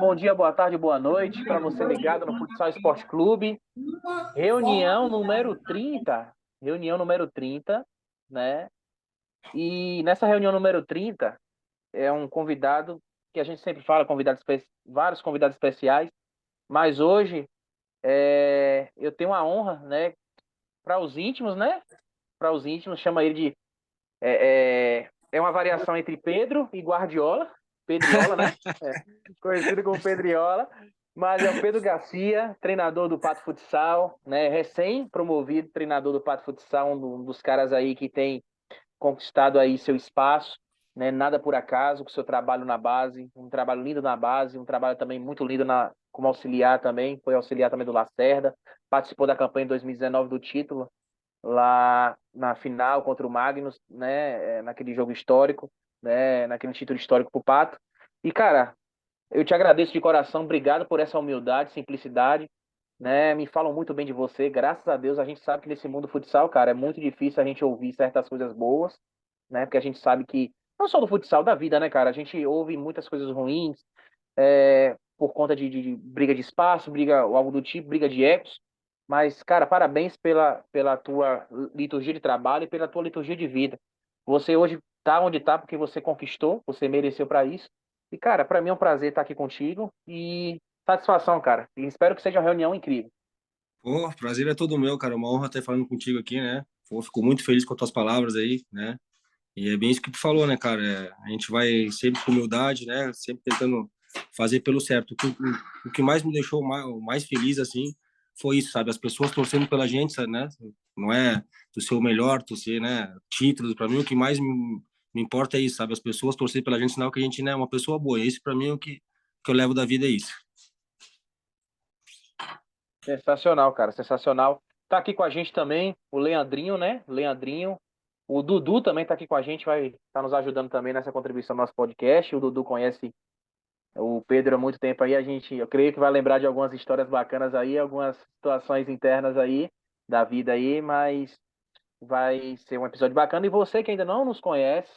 bom dia, boa tarde, boa noite para você ligado no Futsal Esporte Clube. Reunião número 30, reunião número 30, né? E nessa reunião número 30 é um convidado que a gente sempre fala, vários convidados especiais, mas hoje eu tenho a honra, né, para os íntimos, né? Para os íntimos, chama ele de é uma variação entre Pedro e Guardiola, Pedriola, né? Conhecido como Pedriola, mas é o Pedro Garcia, treinador do Pato Futsal, né? Recém-promovido treinador do Pato Futsal, um dos caras aí que tem conquistado aí seu espaço, né? Nada por acaso, com seu trabalho na base, um trabalho lindo na base, um trabalho também muito lindo como auxiliar também, foi auxiliar também do Lacerda, participou da campanha em 2019 do título, lá na final contra o Magnus, né? Naquele jogo histórico, né? Naquele título histórico pro Pato. E, cara, eu te agradeço de coração, obrigado por essa humildade, simplicidade, né? Me falam muito bem de você, graças a Deus a gente sabe que nesse mundo futsal, cara, é muito difícil a gente ouvir certas coisas boas, né? Porque a gente sabe que, não só do futsal, da vida, né, cara? A gente ouve muitas coisas ruins, por conta de briga de espaço, briga, ou algo do tipo, briga de egos. Mas, cara, parabéns pela tua liturgia de trabalho e pela tua liturgia de vida. Você hoje tá onde tá porque você conquistou, você mereceu para isso. E, cara, para mim é um prazer estar aqui contigo e satisfação, cara. E espero que seja uma reunião incrível. Pô, prazer é todo meu, cara. É uma honra estar falando contigo aqui, né? Pô, fico muito feliz com as tuas palavras aí, né? E é bem isso que tu falou, né, cara? A gente vai sempre com humildade, né? Sempre tentando fazer pelo certo. O que mais me deixou mais feliz, assim, foi isso, sabe? As pessoas torcendo pela gente, sabe, né? Não é tu ser o melhor, tu ser, né? Títulos, para mim, o que mais me importa é isso, sabe? As pessoas torcerem pela gente, sinal que a gente, né, é uma pessoa boa. E isso, para mim, é que eu levo da vida, é isso. Sensacional, cara, sensacional. Tá aqui com a gente também o Leandrinho, né? Leandrinho. O Dudu também tá aqui com a gente, vai estar nos ajudando também nessa contribuição no nosso podcast. O Dudu conhece o Pedro há muito tempo aí. Eu creio que vai lembrar de algumas histórias bacanas aí, algumas situações internas aí da vida aí, mas vai ser um episódio bacana. E você que ainda não nos conhece,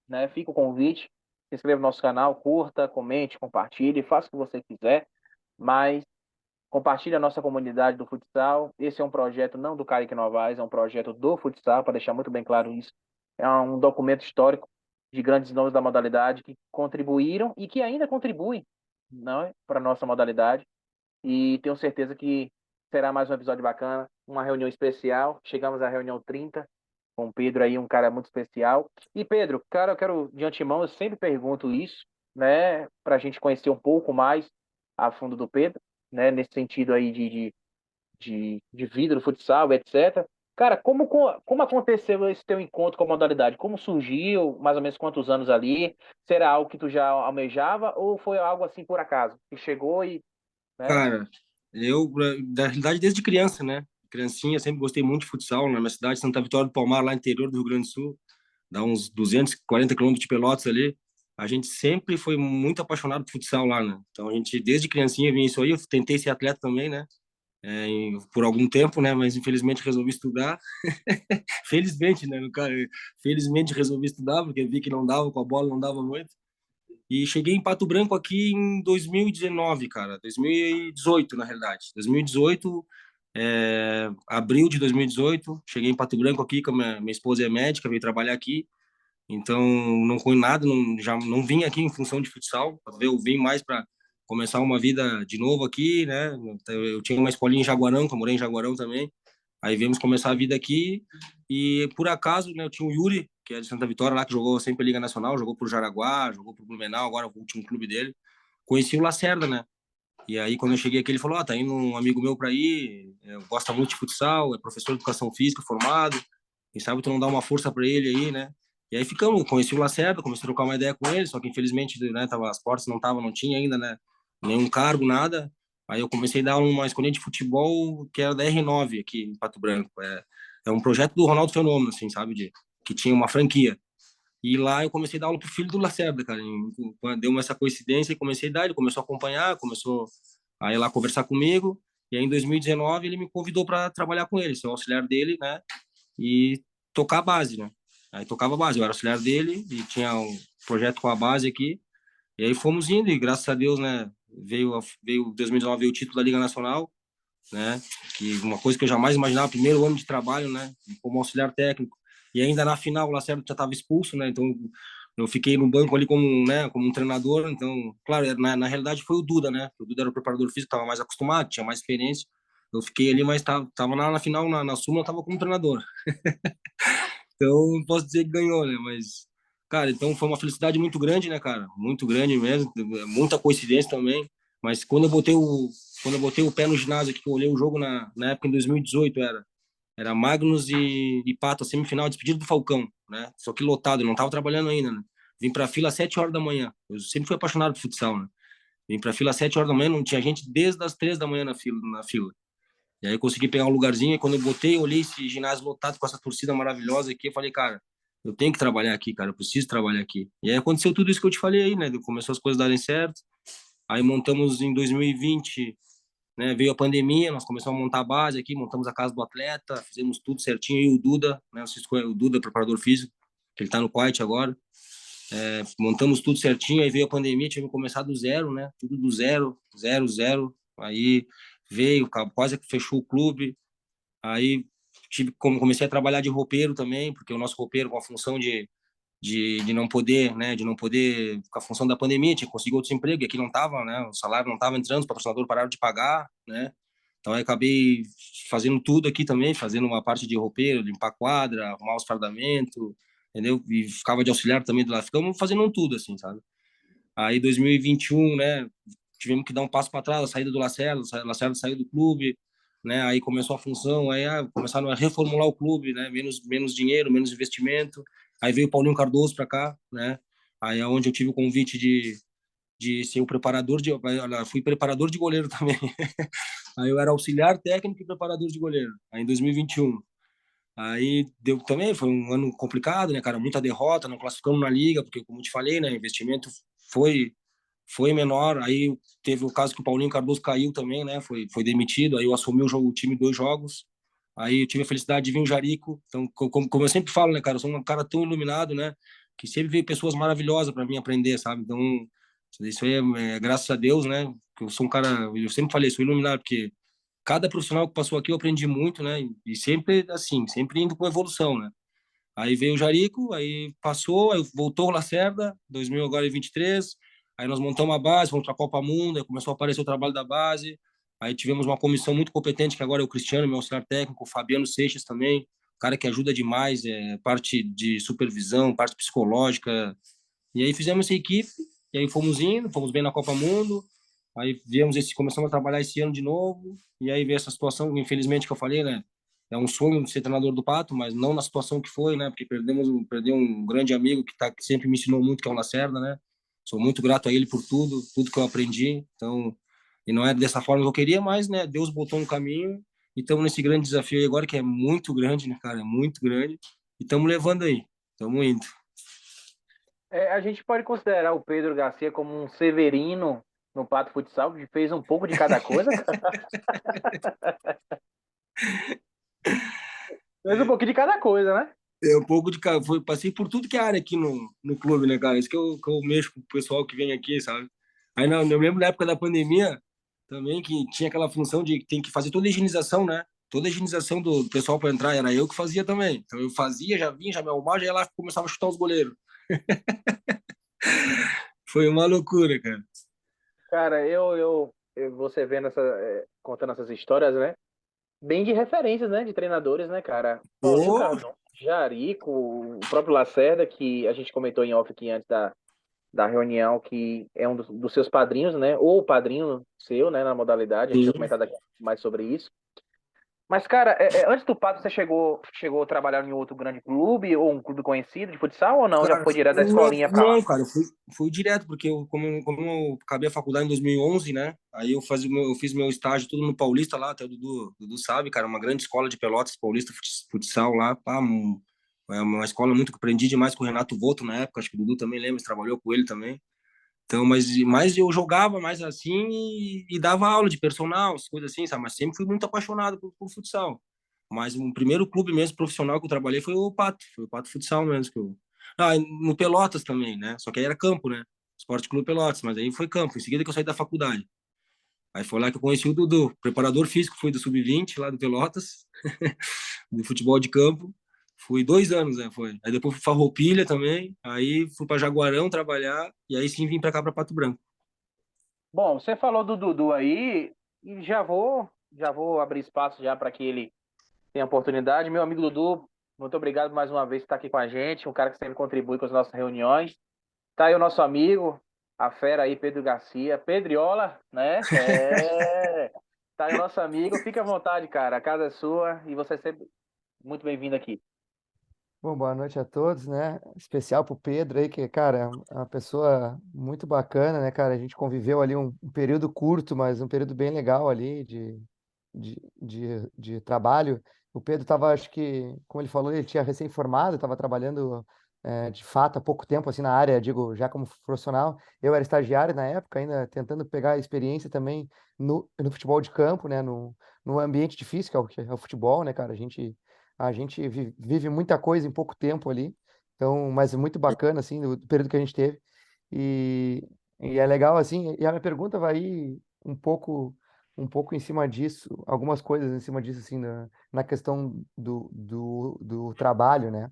né? Fica o convite, se inscreva no nosso canal, curta, comente, compartilhe, faça o que você quiser, mas compartilhe a nossa comunidade do futsal. Esse é um projeto não do Kaique Novaes, é um projeto do futsal, para deixar muito bem claro isso. É um documento histórico de grandes nomes da modalidade que contribuíram e que ainda contribuem, não é, para a nossa modalidade. E tenho certeza que será mais um episódio bacana, uma reunião especial. Chegamos à reunião 30 com o Pedro aí, um cara muito especial. E Pedro, cara, eu quero de antemão, eu sempre pergunto isso, né, para a gente conhecer um pouco mais a fundo do Pedro, né, nesse sentido aí de vida do futsal, etc. Cara, como aconteceu esse teu encontro com a modalidade? Como surgiu? Mais ou menos quantos anos ali? Será algo que tu já almejava ou foi algo assim por acaso? Que chegou e, né? Cara, eu, da realidade, desde criança, né? Criancinha, sempre gostei muito de futsal. Na minha cidade, Santa Vitória do Palmar, lá no interior do Rio Grande do Sul, dá uns 240 quilômetros de Pelotas ali. A gente sempre foi muito apaixonado por futsal lá, né? Então, a gente, desde criancinha, vinha isso aí. Eu tentei ser atleta também, né? Por algum tempo, né? Mas, infelizmente, resolvi estudar. Felizmente, né? No caso, felizmente, resolvi estudar, porque vi que não dava com a bola, não dava muito. E cheguei em Pato Branco aqui em 2019, cara. 2018, na realidade. 2018, abril de 2018. Cheguei em Pato Branco aqui, com a minha esposa é médica, veio trabalhar aqui. Então, não conheço nada, já não vim aqui em função de futsal. Eu vim mais para começar uma vida de novo aqui, né? Então, eu tinha uma escolinha em Jaguarão, que eu morei em Jaguarão também. Aí viemos começar a vida aqui e por acaso, né, eu tinha o Yuri, que é de Santa Vitória lá, que jogou sempre a Liga Nacional, jogou pro Jaraguá, jogou pro Blumenau, agora o último clube dele. Conheci o Lacerda, né? E aí quando eu cheguei aqui, ele falou: "Ó, tá indo um amigo meu para ir, gosta muito de futsal, é professor de educação física formado, quem sabe tu não dá uma força para ele aí, né?" E aí ficamos, conheci o Lacerda, comecei a trocar uma ideia com ele, só que infelizmente, né, as portas não tinha ainda, né, nenhum cargo, nada. Aí eu comecei a dar uma escolinha de futebol que era da R9 aqui em Pato Branco. É um projeto do Ronaldo Fenômeno, assim, sabe, que tinha uma franquia. E lá eu comecei a dar aula pro filho do Lacerda, cara. Deu uma essa coincidência e comecei a dar, ele começou a acompanhar, começou a ir lá conversar comigo. E aí em 2019 ele me convidou para trabalhar com ele, ser o auxiliar dele, né? E tocar a base, né? Aí tocava a base, eu era auxiliar dele e tinha um projeto com a base aqui. E aí fomos indo e graças a Deus, né? Veio 2019, veio o título da Liga Nacional, né? Que uma coisa que eu jamais imaginava, primeiro ano de trabalho, né? Como auxiliar técnico. E ainda na final o Lacerda já estava expulso, né? Então eu fiquei no banco ali como, né, como um treinador. Então, claro, na realidade foi o Duda, né? O Duda era o preparador físico, estava mais acostumado, tinha mais experiência. Eu fiquei ali, mas tava lá na final, na súmula, eu tava como treinador. Então, não posso dizer que ganhou, né? Mas, cara, então foi uma felicidade muito grande, né, cara? Muito grande mesmo, muita coincidência também. Mas quando eu botei o pé no ginásio aqui, que eu olhei o jogo na época em 2018, era Magnus e Pato, semifinal, despedido do Falcão, né? Só que lotado, eu não tava trabalhando ainda, né? Vim pra fila às 7 horas da manhã. Eu sempre fui apaixonado por futsal, né? Vim pra fila às 7 horas da manhã, não tinha gente desde as 3 da manhã na fila. E aí eu consegui pegar um lugarzinho, e quando eu botei, eu olhei esse ginásio lotado com essa torcida maravilhosa aqui, eu falei, cara, eu tenho que trabalhar aqui, cara, eu preciso trabalhar aqui. E aí aconteceu tudo isso que eu te falei aí, né? Começou as coisas darem certo. Aí montamos em 2020, né? Veio a pandemia, nós começamos a montar a base aqui, montamos a casa do atleta, fizemos tudo certinho. E o Duda, né? O Duda, preparador físico, que ele tá no Kuwait agora. Montamos tudo certinho, aí veio a pandemia, tivemos que começar do zero, né? Tudo do zero, zero, zero. Aí veio, quase que fechou o clube. Aí comecei a trabalhar de roupeiro também, porque o nosso roupeiro com a função de não poder, né, de não poder, com a função da pandemia, tinha que conseguir outro emprego, e aqui não tava, né, o salário não tava entrando, os patrocinadores pararam de pagar, né, então aí acabei fazendo tudo aqui também, fazendo uma parte de roupeiro, limpar quadra, arrumar os fardamentos, entendeu, e ficava de auxiliar também do lado, ficamos fazendo um tudo, assim, sabe. Aí 2021, né, tivemos que dar um passo para trás, a saída do Lacerda, o Lacerda saiu do clube, né, aí começou a função, aí começaram a reformular o clube, né, menos dinheiro, menos investimento, aí veio o Paulinho Cardoso para cá, né, aí é onde eu tive o convite de ser o preparador fui preparador de goleiro também, aí eu era auxiliar técnico e preparador de goleiro, aí em 2021, aí deu também, foi um ano complicado, né, cara, muita derrota, não classificamos na liga, porque como eu te falei, né, investimento foi foi menor. Aí teve o caso que o Paulinho Cardoso caiu também, né? Foi demitido. Aí eu assumi o time 2 jogos. Aí eu tive a felicidade de vir o Jarico. Então, como eu sempre falo, né, cara, eu sou um cara tão iluminado, né? Que sempre veio pessoas maravilhosas para mim aprender, sabe? Então, isso aí é graças a Deus, né? Que eu sou um cara, eu sempre falei, sou iluminado, porque cada profissional que passou aqui eu aprendi muito, né? E sempre assim, sempre indo com evolução, né? Aí veio o Jarico, aí passou, aí voltou o Lacerda, 2000 agora e 23. Aí nós montamos a base, fomos para a Copa Mundo, aí começou a aparecer o trabalho da base. Aí tivemos uma comissão muito competente, que agora é o Cristiano, meu auxiliar técnico, o Fabiano Seixas também, cara que ajuda demais, parte de supervisão, parte psicológica. E aí fizemos essa equipe, e aí fomos indo, fomos bem na Copa Mundo. Aí começamos a trabalhar esse ano de novo, e aí veio essa situação, infelizmente, que eu falei, né? É um sonho de ser treinador do Pato, mas não na situação que foi, né? Porque perdeu um grande amigo que sempre me ensinou muito, que é o Lacerda, né? Sou muito grato a ele por tudo que eu aprendi. Então, e não é dessa forma que eu queria, mas, né? Deus botou um caminho e estamos nesse grande desafio aí agora, que é muito grande, né, cara? É muito grande. E estamos levando aí, estamos indo. A gente pode considerar o Pedro Garcia como um Severino no Pato Futsal, que fez um pouco de cada coisa, cara. Fez um pouquinho de cada coisa, né? É um pouco de cara, passei por tudo que é área aqui no clube, né, cara? Isso que eu mexo com o pessoal que vem aqui, sabe? Aí não, eu lembro na época da pandemia também que tinha aquela função de que tem que fazer toda a higienização, né? Toda a higienização do pessoal para entrar, era eu que fazia também. Então eu fazia, já vinha, já me arrumava, já ia lá e começava a chutar os goleiros. Foi uma loucura, cara. Cara, você vendo contando essas histórias, né? Bem de referências, né? De treinadores, né, cara? Paulinho Pô, Cardoso, Jarico, o próprio Lacerda, que a gente comentou em off aqui antes da reunião, que é um dos seus padrinhos, né? Ou o padrinho seu, né? Na modalidade, a gente vai sim. comentar daqui mais sobre isso. Mas, cara, antes do Pato, você chegou a trabalhar em outro grande clube ou um clube conhecido de futsal ou não? Já Cara, foi direto da não, escolinha pra lá? não, cara, eu fui direto, porque como eu acabei a faculdade em 2011, né? Aí eu fiz meu estágio tudo no Paulista lá, até o Dudu sabe, cara, uma grande escola de Pelotas, Paulista Futsal lá, pá, é uma escola muito que aprendi demais com o Renato Volto na época, acho que o Dudu também lembra, trabalhou com ele também. Então, mas eu jogava mais assim e dava aula de personal, essas coisas assim, sabe? Mas sempre fui muito apaixonado por futsal. Mas o primeiro clube mesmo profissional que eu trabalhei foi o Pato Futsal mesmo. Ah, e no Pelotas também, né? Só que aí era campo, né? Esporte Clube Pelotas, mas aí foi campo, em seguida que eu saí da faculdade. Aí foi lá que eu conheci o Dudu, preparador físico, fui do Sub-20 lá do Pelotas, do futebol de campo. Fui 2 anos, né? Foi. Aí depois fui para Farroupilha também, aí fui para Jaguarão trabalhar, e aí sim vim para cá, para Pato Branco. Bom, você falou do Dudu aí, e já vou abrir espaço já para que ele tenha oportunidade. Meu amigo Dudu, muito obrigado mais uma vez por estar aqui com a gente, um cara que sempre contribui com as nossas reuniões. Tá aí o nosso amigo, a fera aí, Pedro Garcia, Pedriola, né? Tá aí o nosso amigo, fica à vontade, cara, a casa é sua e você é sempre muito bem-vindo aqui. Bom, boa noite a todos, né? Especial pro Pedro aí, que, cara, é uma pessoa muito bacana, né, cara? A gente conviveu ali um período curto, mas um período bem legal ali de trabalho. O Pedro estava, acho que, como ele falou, ele tinha recém-formado, estava trabalhando de fato há pouco tempo, assim, na área, digo, já como profissional. Eu era estagiário na época, ainda tentando pegar a experiência também no futebol de campo, né? No ambiente difícil que é o futebol, né, cara? A gente vive muita coisa em pouco tempo ali, então, mas é muito bacana, assim, do período que a gente teve. E, e é legal, assim, e a minha pergunta vai ir um pouco em cima disso, algumas coisas em cima disso, assim, na questão do trabalho, né?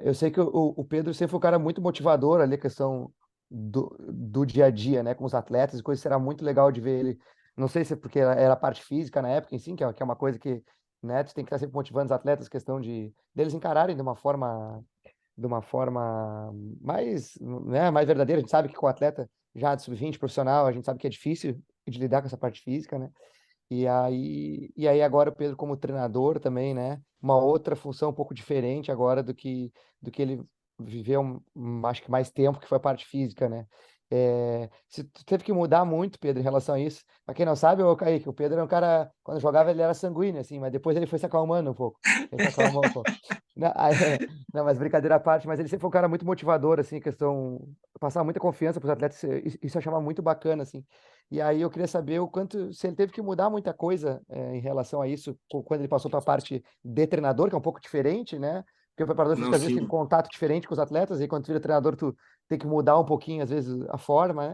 Eu sei que o Pedro sempre foi um cara muito motivador ali, a questão do dia a dia, né, com os atletas, e coisa será muito legal de ver ele. Não sei se é porque era a parte física na época, em si, que é uma coisa que, né, tu tem que estar sempre motivando os atletas, questão de deles encararem de uma forma mais, né, mais verdadeira. A gente sabe que com o atleta já de sub-20 profissional, a gente sabe que é difícil de lidar com essa parte física, né? E aí agora o Pedro como treinador também, né? Uma outra função um pouco diferente agora do que ele viveu, acho que mais tempo, que foi a parte física, né? Se tu teve que mudar muito, Pedro, em relação a isso. Pra quem não sabe, o Kaique, o Pedro era um cara, quando jogava ele era sanguíneo, assim, mas depois ele foi se acalmando um pouco. Ele se acalmou um pouco. Não, não, mas brincadeira à parte, mas ele sempre foi um cara muito motivador, assim, questão, passava muita confiança para os atletas, isso eu achava muito bacana, assim. E aí eu queria saber o quanto, se ele teve que mudar muita coisa em relação a isso, quando ele passou para a parte de treinador, que é um pouco diferente, né? Porque o preparador Não, físico às vezes sim. tem um contato diferente com os atletas, e quando tu vira treinador, tu tem que mudar um pouquinho, às vezes, a forma,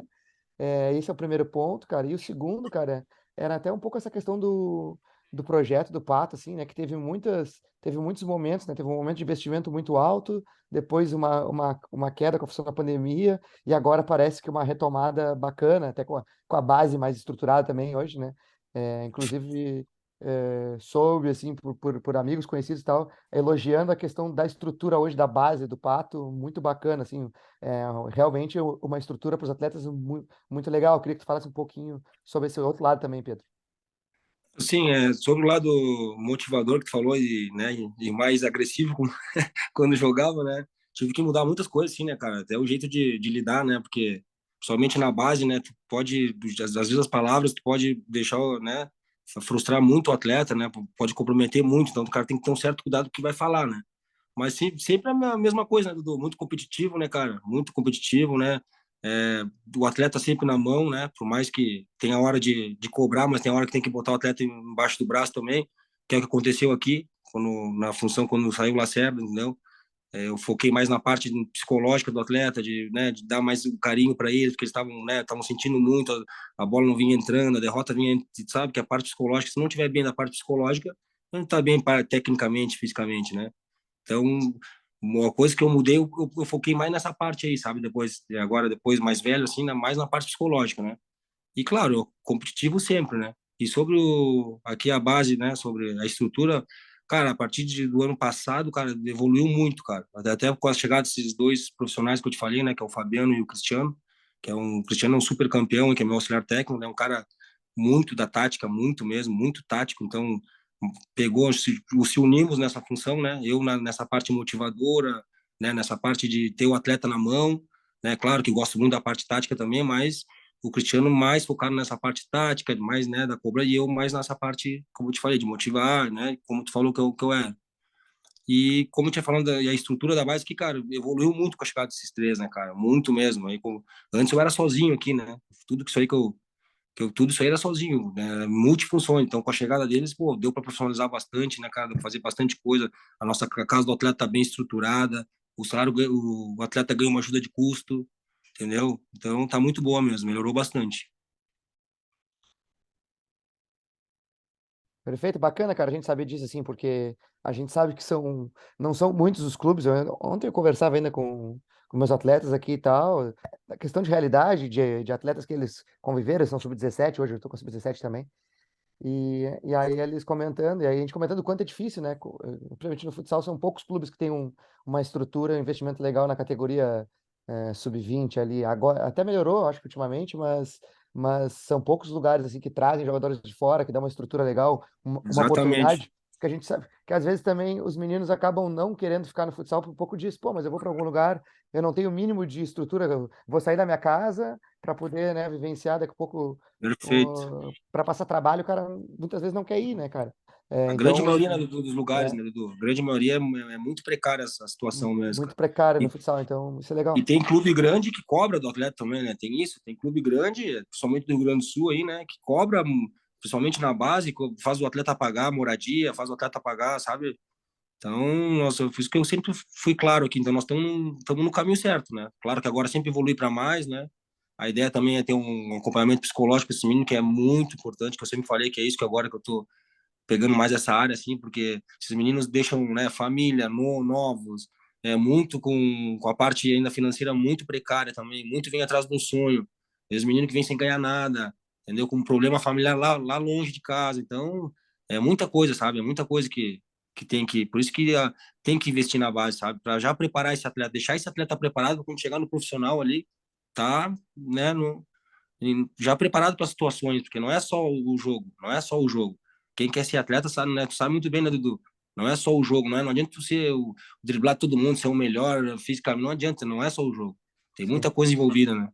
né? Esse é o primeiro ponto, cara. E o segundo, cara, era até um pouco essa questão do projeto do Pato, assim, né? Que teve muitos momentos, né? Teve um momento de investimento muito alto, depois uma queda com a função da pandemia, e agora parece que uma retomada bacana, até com a base mais estruturada também hoje, né? Inclusive, soube, assim, por amigos conhecidos e tal, elogiando a questão da estrutura hoje da base do Pato, muito bacana, assim, realmente uma estrutura para os atletas muito legal. Eu queria que tu falasse um pouquinho sobre esse outro lado também, Pedro. Sim, sobre o lado motivador que tu falou né, e mais agressivo quando jogava, né? Tive que mudar muitas coisas, sim, né, cara? Até o jeito de lidar, né? Porque somente na base, né? Tu pode, às vezes as palavras, tu pode deixar, né? Frustrar muito o atleta, né? Pode comprometer muito. Então, o cara tem que ter um certo cuidado com o que vai falar, né? Mas sempre a mesma coisa, né, Dudu? Muito competitivo, né, cara? Muito competitivo, né? O atleta sempre na mão, né? Por mais que tenha a hora de cobrar, mas tem a hora que tem que botar o atleta embaixo do braço também, que é o que aconteceu aqui, na função, quando saiu o Lacerda, entendeu? Eu foquei mais na parte psicológica do atleta, né, de dar mais o carinho para eles, porque eles estavam, né, estavam sentindo muito, a bola não vinha entrando, a derrota vinha, sabe, que a parte psicológica, se não tiver bem na parte psicológica, não está bem tecnicamente, fisicamente, né? Então, uma coisa que eu mudei, eu foquei mais nessa parte aí, sabe? Depois mais velho, assim, mais na parte psicológica, né? E claro, competitivo sempre, né? E sobre aqui a base, né? Sobre a estrutura, cara, a partir do ano passado, cara, evoluiu muito, cara. Até com a chegada desses dois profissionais que eu te falei, né? Que é o Fabiano e o Cristiano, o Cristiano é um super campeão, que é meu auxiliar técnico, né? Um cara muito da tática, muito mesmo, muito tático. Então, se unimos nessa função, né? Eu nessa parte motivadora, né? Nessa parte de ter o atleta na mão, né? Claro que gosto muito da parte tática também, mas o Cristiano mais focado nessa parte tática, mais, né, da cobra, e eu mais nessa parte, como eu te falei, de motivar, né? Como tu falou que eu era. E como eu tinha falando, e a estrutura da base que, cara, evoluiu muito com a chegada desses três, né, cara? Muito mesmo. Antes eu era sozinho aqui, né? Tudo que isso aí tudo isso aí era sozinho, né? Multifunções. Então, com a chegada deles, pô, deu para profissionalizar bastante, né, cara? Deu pra fazer bastante coisa. A nossa casa do atleta tá bem estruturada. O atleta ganha uma ajuda de custo. entendeu? Então tá muito boa mesmo, melhorou bastante. Perfeito, bacana, cara, a gente saber disso, assim, porque a gente sabe que não são muitos os clubes. Ontem eu conversava ainda com meus atletas aqui e tal, a questão de realidade, de atletas que eles conviveram, são sub-17, hoje eu tô com sub-17 também. E aí eles comentando, e aí a gente comentando o quanto é difícil, né? Principalmente no futsal, são poucos clubes que têm uma estrutura, um investimento legal na categoria sub-20 ali. Agora, até melhorou, acho que ultimamente, mas são poucos lugares assim que trazem jogadores de fora, que dão uma estrutura legal, uma Exatamente. oportunidade. Que a gente sabe que às vezes também os meninos acabam não querendo ficar no futsal por um pouco disso. Pô, mas eu vou para algum lugar, eu não tenho o mínimo de estrutura, eu vou sair da minha casa para poder, né, vivenciar daqui a pouco Perfeito. para passar trabalho, o cara muitas vezes não quer ir, né, cara? A grande Então, maioria, né, dos lugares, é né, Dudu? A grande maioria é muito precária essa situação mesmo, muito cara. precário no E, futsal, então isso é e legal. tem clube grande que cobra do atleta também, né? Tem isso, tem clube grande, principalmente do Rio Grande do Sul aí, né? Que cobra, principalmente na base, faz o atleta pagar moradia, faz o atleta pagar, sabe? Então, nossa, eu fiz que eu sempre fui claro aqui. Então, nós estamos no caminho certo, né? Claro que agora sempre evolui para mais, né? A ideia também é ter um acompanhamento psicológico para esse menino, que é muito importante, que eu sempre falei que é isso que agora que eu tô pegando mais essa área, assim, porque esses meninos deixam, né, família, novos, muito com a parte ainda financeira muito precária também, muito vem atrás de um sonho. Os meninos que vêm sem ganhar nada, entendeu? Com um problema familiar lá longe de casa. Então, é muita coisa, sabe? É muita coisa que tem que. Por isso que tem que investir na base, sabe? Para já preparar esse atleta, deixar esse atleta preparado quando chegar no profissional ali, tá, né, no, já preparado para situações, porque não é só o jogo, não é só o jogo. Quem quer ser atleta sabe, né? Tu sabe muito bem, né, Dudu? Não é só o jogo, não adianta tu ser driblar todo mundo, ser o melhor fisicamente, não adianta, não é só o jogo. Tem Sim. muita coisa envolvida, né?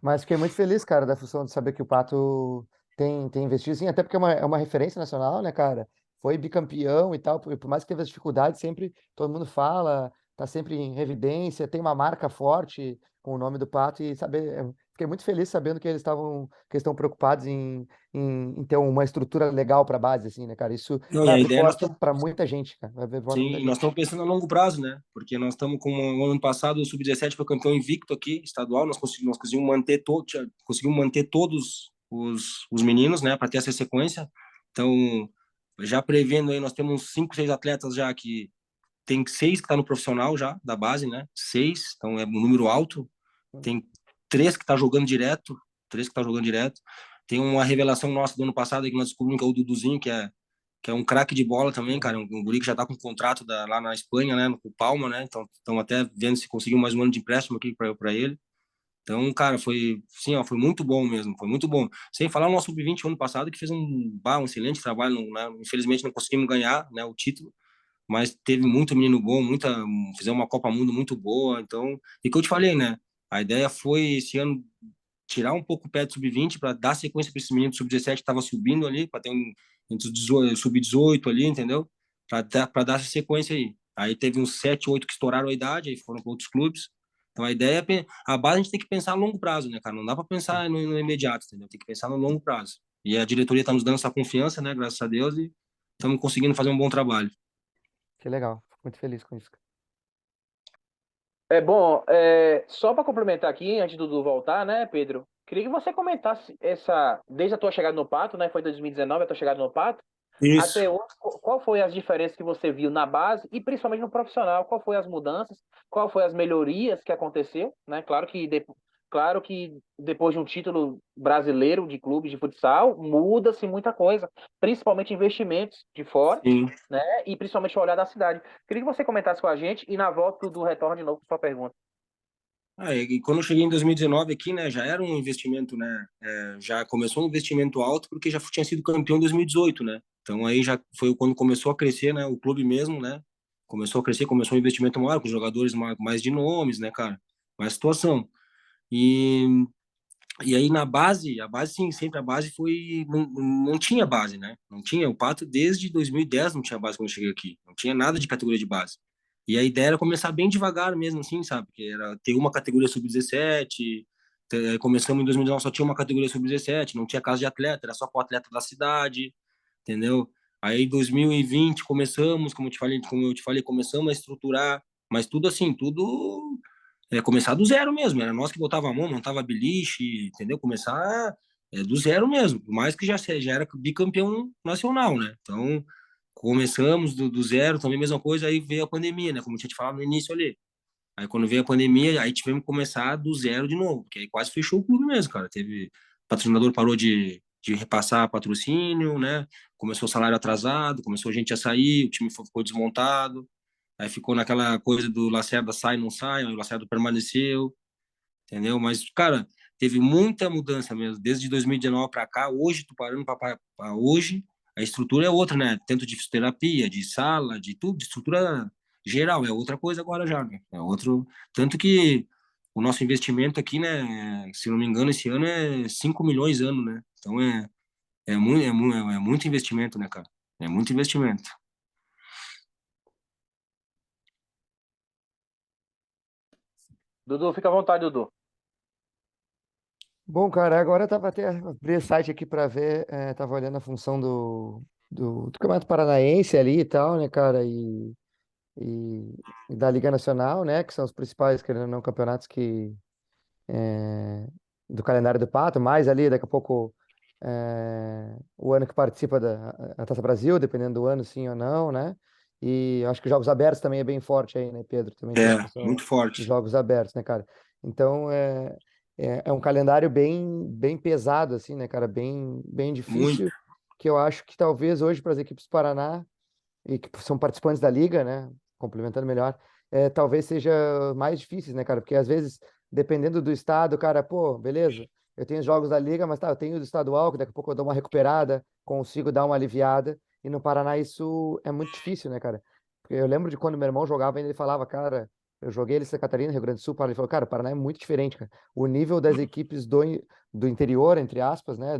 Mas fiquei muito feliz, cara, da função de saber que o Pato tem investido, sim, até porque é uma referência nacional, né, cara? Foi bicampeão e tal, por mais que teve as dificuldades, sempre todo mundo fala, tá sempre em evidência, tem uma marca forte com o nome do Pato e saber, fiquei muito feliz sabendo que eles estão preocupados em ter uma estrutura legal para a base, assim, né, cara? Isso Não, e vai a abrir ideia nós porta estamos, para muita gente, cara, vai abrir porta pra sim, muita e nós gente. estamos pensando a longo prazo, né? Porque nós estamos com o ano passado o sub-17 foi campeão invicto aqui, estadual, nós conseguimos manter todos os meninos, né, para ter essa sequência. Então, já prevendo aí, nós temos 5, 6 atletas já que tem 6 que tá no profissional já, da base, né? 6, então é um número alto. Tem 3 que tá jogando direto, 3 que tá jogando direto. Tem uma revelação nossa do ano passado que nós descobrimos que é o Duduzinho, que é um craque de bola também, cara, um guri que já tá com contrato lá na Espanha, né, com o Palma, né? Então, estão até vendo se conseguiu mais um ano de empréstimo aqui para ele. Então, cara, foi, sim, ó, foi muito bom mesmo, foi muito bom. Sem falar o nosso sub-20 ano passado, que fez um excelente trabalho, né? Infelizmente não conseguimos ganhar, né, o título, mas teve muito menino bom, fizemos uma Copa Mundo muito boa, então, e que eu te falei, né? A ideia foi esse ano tirar um pouco o pé do sub-20 para dar sequência para esse menino do sub-17 que estava subindo ali, para ter entre os 18, sub-18 ali, entendeu? Para dar essa sequência aí. Aí teve uns 7, 8 que estouraram a idade, aí foram para outros clubes. Então a ideia a base a gente tem que pensar a longo prazo, né, cara? Não dá para pensar no imediato, entendeu? Tem que pensar no longo prazo. E a diretoria está nos dando essa confiança, né, graças a Deus, e estamos conseguindo fazer um bom trabalho. Que legal, fico muito feliz com isso. É bom, só para complementar aqui, antes do Dudu voltar, né, Pedro? Queria que você comentasse desde a tua chegada no Pato, né? Foi 2019 a tua chegada no Pato, Isso. até hoje, qual foi as diferenças que você viu na base e principalmente no profissional? Qual foi as mudanças? Qual foi as melhorias que aconteceu, né? Claro que depois de um título brasileiro de clube de futsal, muda-se muita coisa, principalmente investimentos de fora, Sim. né? E principalmente o olhar da cidade. Queria que você comentasse com a gente e na volta do retorno de novo com sua pergunta. E quando eu cheguei em 2019 aqui, né, já era um investimento, né, já começou um investimento alto porque já tinha sido campeão em 2018, né? Então aí já foi quando começou a crescer, né, o clube mesmo, né? Começou a crescer, começou um investimento maior com jogadores mais de nomes, né, cara? Mais situação. E e aí na base, a base sim, sempre a base foi não tinha base, né? Não tinha o Pato desde 2010 não tinha base quando eu cheguei aqui. Não tinha nada de categoria de base. E a ideia era começar bem devagar mesmo assim, sabe? Que era ter uma categoria sub-17. Começamos em 2019 só tinha uma categoria sub-17, não tinha casa de atleta, era só com o atleta da cidade, entendeu? Aí em 2020 começamos, como eu te falei, começamos a estruturar, mas tudo assim, tudo começar do zero mesmo. Era nós que botava a mão, montava beliche, entendeu? Começar do zero mesmo. Por mais que já era bicampeão nacional, né? Então, começamos do zero, também mesma coisa, aí veio a pandemia, né? Como eu tinha te falado no início ali. Aí quando veio a pandemia, aí tivemos que começar do zero de novo, porque aí quase fechou o clube mesmo, cara. Teve, o patrocinador parou de repassar patrocínio, né? Começou o salário atrasado, começou a gente a sair, o time ficou desmontado. Aí ficou naquela coisa do Lacerda sai, não sai, o Lacerda permaneceu, entendeu? Mas, cara, teve muita mudança mesmo. Desde 2019 para cá, hoje, tu parando para hoje, a estrutura é outra, né? Tanto de fisioterapia, de sala, de tudo, de estrutura geral. É outra coisa agora já, né? É outro. Tanto que o nosso investimento aqui, né? Se não me engano, esse ano é 5 milhões ano, né? Então é muito investimento, né, cara? É muito investimento. Dudu, fica à vontade, Dudu. Bom, cara, agora eu tava até abri o site aqui para ver, tava olhando a função do Campeonato Paranaense ali e tal, né, cara, e da Liga Nacional, né, que são os principais, querendo ou não, campeonatos é, do calendário do Pato, mais ali, daqui a pouco, o ano que participa da a Taça Brasil, dependendo do ano, sim ou não, né, e eu acho que Jogos Abertos também é bem forte aí, né, Pedro, também tem a É, função muito dos forte. Jogos Abertos, né, cara, então, é um calendário bem pesado, assim, né, cara, bem Muito. difícil, que eu acho que talvez hoje para as equipes do Paraná e que são participantes da liga, né? Complementando melhor, talvez seja mais difíceis, né, cara? Porque às vezes, dependendo do estado, cara, pô, beleza, eu tenho os jogos da liga, mas tá, eu tenho do estadual, que daqui a pouco eu dou uma recuperada, consigo dar uma aliviada. E no Paraná isso é muito difícil, né, cara? Porque eu lembro de quando meu irmão jogava, ele falava, cara, eu joguei ele em Santa Catarina, Rio Grande do Sul, Paraná, ele falou, cara, o Paraná é muito diferente, cara. O nível das equipes do interior, entre aspas, né,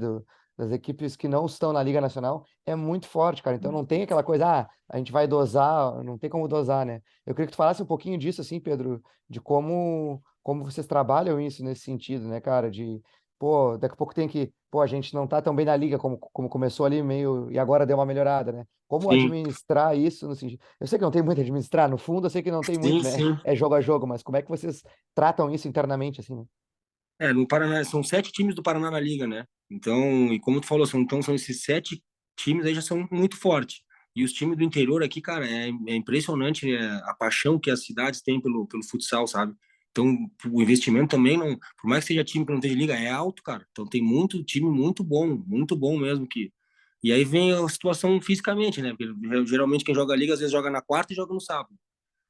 das equipes que não estão na Liga Nacional, é muito forte, cara. Então não tem aquela coisa, a gente vai dosar, não tem como dosar, né? Eu queria que tu falasse um pouquinho disso, assim, Pedro, de como vocês trabalham isso nesse sentido, né, cara? De, pô, daqui a pouco tem que, pô, a gente não tá tão bem na liga como começou ali meio, e agora deu uma melhorada, né? Como Sim, administrar isso no sentido. Eu sei que não tem muito a administrar, no fundo eu sei que não tem muito, sim, né? sim. É jogo a jogo, mas como é que vocês tratam isso internamente, assim, né? No Paraná, são 7 times do Paraná na liga, né? Então, e como tu falou, são esses 7 times aí já são muito fortes. E os times do interior aqui, cara, é impressionante a paixão que as cidades têm pelo futsal, sabe? Então, o investimento também, não, por mais que seja time que não esteja liga, é alto, cara. Então, tem muito time muito bom mesmo que. E aí vem a situação fisicamente, né? Porque geralmente quem joga liga às vezes joga na quarta e joga no sábado.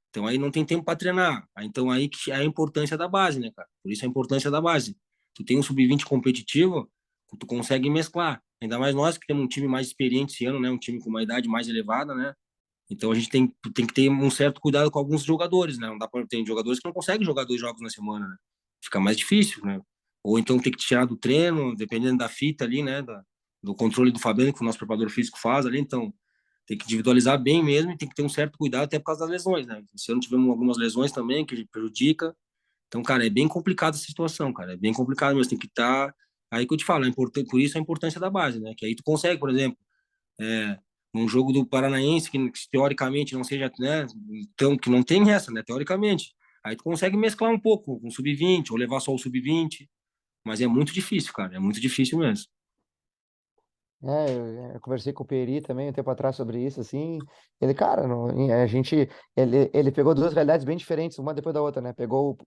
Então aí não tem tempo para treinar. Então aí que é a importância da base, né, cara? Por isso a importância da base. Tu tem um sub-20 competitivo, tu consegue mesclar. Ainda mais nós que temos um time mais experiente esse ano, né? Um time com uma idade mais elevada, né? Então a gente tem que ter um certo cuidado com alguns jogadores, né? Não dá para ter jogadores que não conseguem jogar 2 jogos na semana, né? Fica mais difícil, né? Ou então tem que tirar do treino, dependendo da fita ali, né? Do controle do Fabiano que o nosso preparador físico faz ali. Então tem que individualizar bem mesmo e tem que ter um certo cuidado até por causa das lesões, né? Se não tivemos algumas lesões também que prejudica. Então, cara, é bem complicada essa situação, cara. É bem complicado mesmo. Tem que estar. Aí que eu te falo, por isso a importância da base, né? Que aí tu consegue, por exemplo, é, num jogo do Paranaense, que teoricamente não seja, né? Então, que não tem essa, né? Teoricamente. Aí tu consegue mesclar um pouco com o sub-20 ou levar só o sub-20. Mas é muito difícil, cara. É muito difícil mesmo. Eu conversei com o Peri também um tempo atrás sobre isso, assim. Ele, cara, ele pegou duas realidades bem diferentes, uma depois da outra, né? Pegou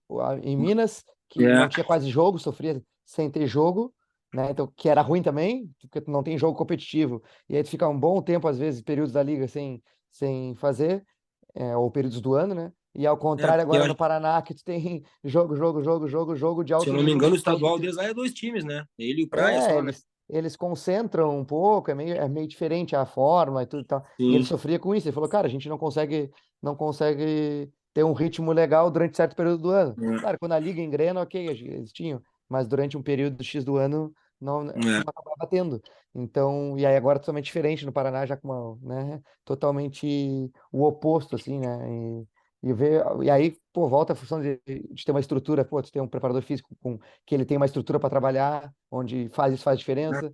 em Minas, que não É, tinha quase jogo, sofria sem ter jogo, né? Então, que era ruim também, porque tu não tem jogo competitivo. E aí tu fica um bom tempo, às vezes, períodos da liga sem fazer, ou períodos do ano, né? E ao contrário, porque agora no Paraná, que tu tem jogo de se eu alto não me nível engano, o que todos os estadual times. deles lá é 2 times, né? Ele e o Praia só, né? Eles concentram um pouco, é meio diferente a forma e tudo e tal. E ele Sim. sofria com isso. Ele falou, cara, a gente não consegue ter um ritmo legal durante certo período do ano. É, Claro, quando a liga engrena, ok, eles tinham, mas durante um período X do ano não é. acabava tendo. Então, e aí agora é totalmente diferente no Paraná, já com uma, né, totalmente o oposto, assim, né? E aí, pô, volta a função de ter uma estrutura, pô, tu tem um preparador físico que ele tem uma estrutura para trabalhar, onde faz diferença.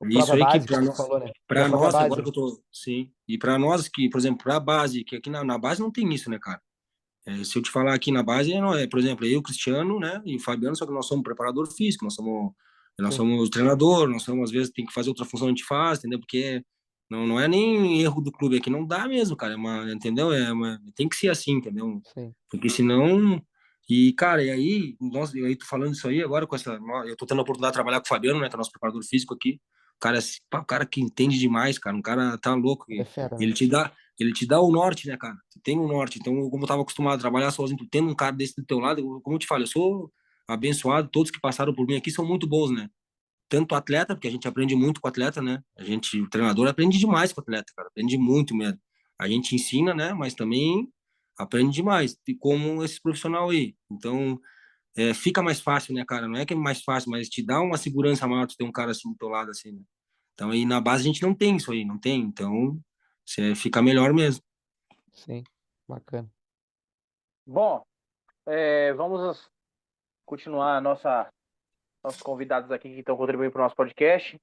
A Isso própria aí que base, como tu falou, né? E a para própria nós, agora base. que eu tô, sim, e para nós que, por exemplo, para a base, que aqui na base não tem isso, né, cara? Se eu te falar aqui na base, por exemplo, eu, o Cristiano, né, e o Fabiano, só que nós somos preparador físico, nós Sim, somos treinador, nós somos, às vezes, tem que fazer outra função, a gente faz, entendeu? Porque não é nem erro do clube aqui, não dá mesmo, cara, entendeu? Tem que ser assim, entendeu? sim. Porque senão... E, cara, e aí, nossa, e aí tô falando isso aí agora eu tô tendo a oportunidade de trabalhar com o Fabiano, né, que é nosso preparador físico aqui, o cara, pá, o cara que entende demais, cara, um cara tá louco, É fera, ele né? te dá o norte, né, cara? Tu tem um norte. Então, como eu tava acostumado a trabalhar sozinho, tu tendo um cara desse do teu lado, como eu te falo, eu sou abençoado, todos que passaram por mim aqui são muito bons, né? Tanto atleta, porque a gente aprende muito com o atleta, né? O treinador aprende demais com o atleta, cara, aprende muito mesmo. A gente ensina, né, mas também aprende demais, e como esse profissional aí. Então, fica mais fácil, né, cara? Não é que é mais fácil, mas te dá uma segurança maior tu ter um cara assim do teu lado, assim, né? Então, aí na base a gente não tem isso aí, não tem. Então, você fica melhor mesmo. Sim, bacana. Bom, vamos continuar nossos convidados aqui que estão contribuindo para o nosso podcast.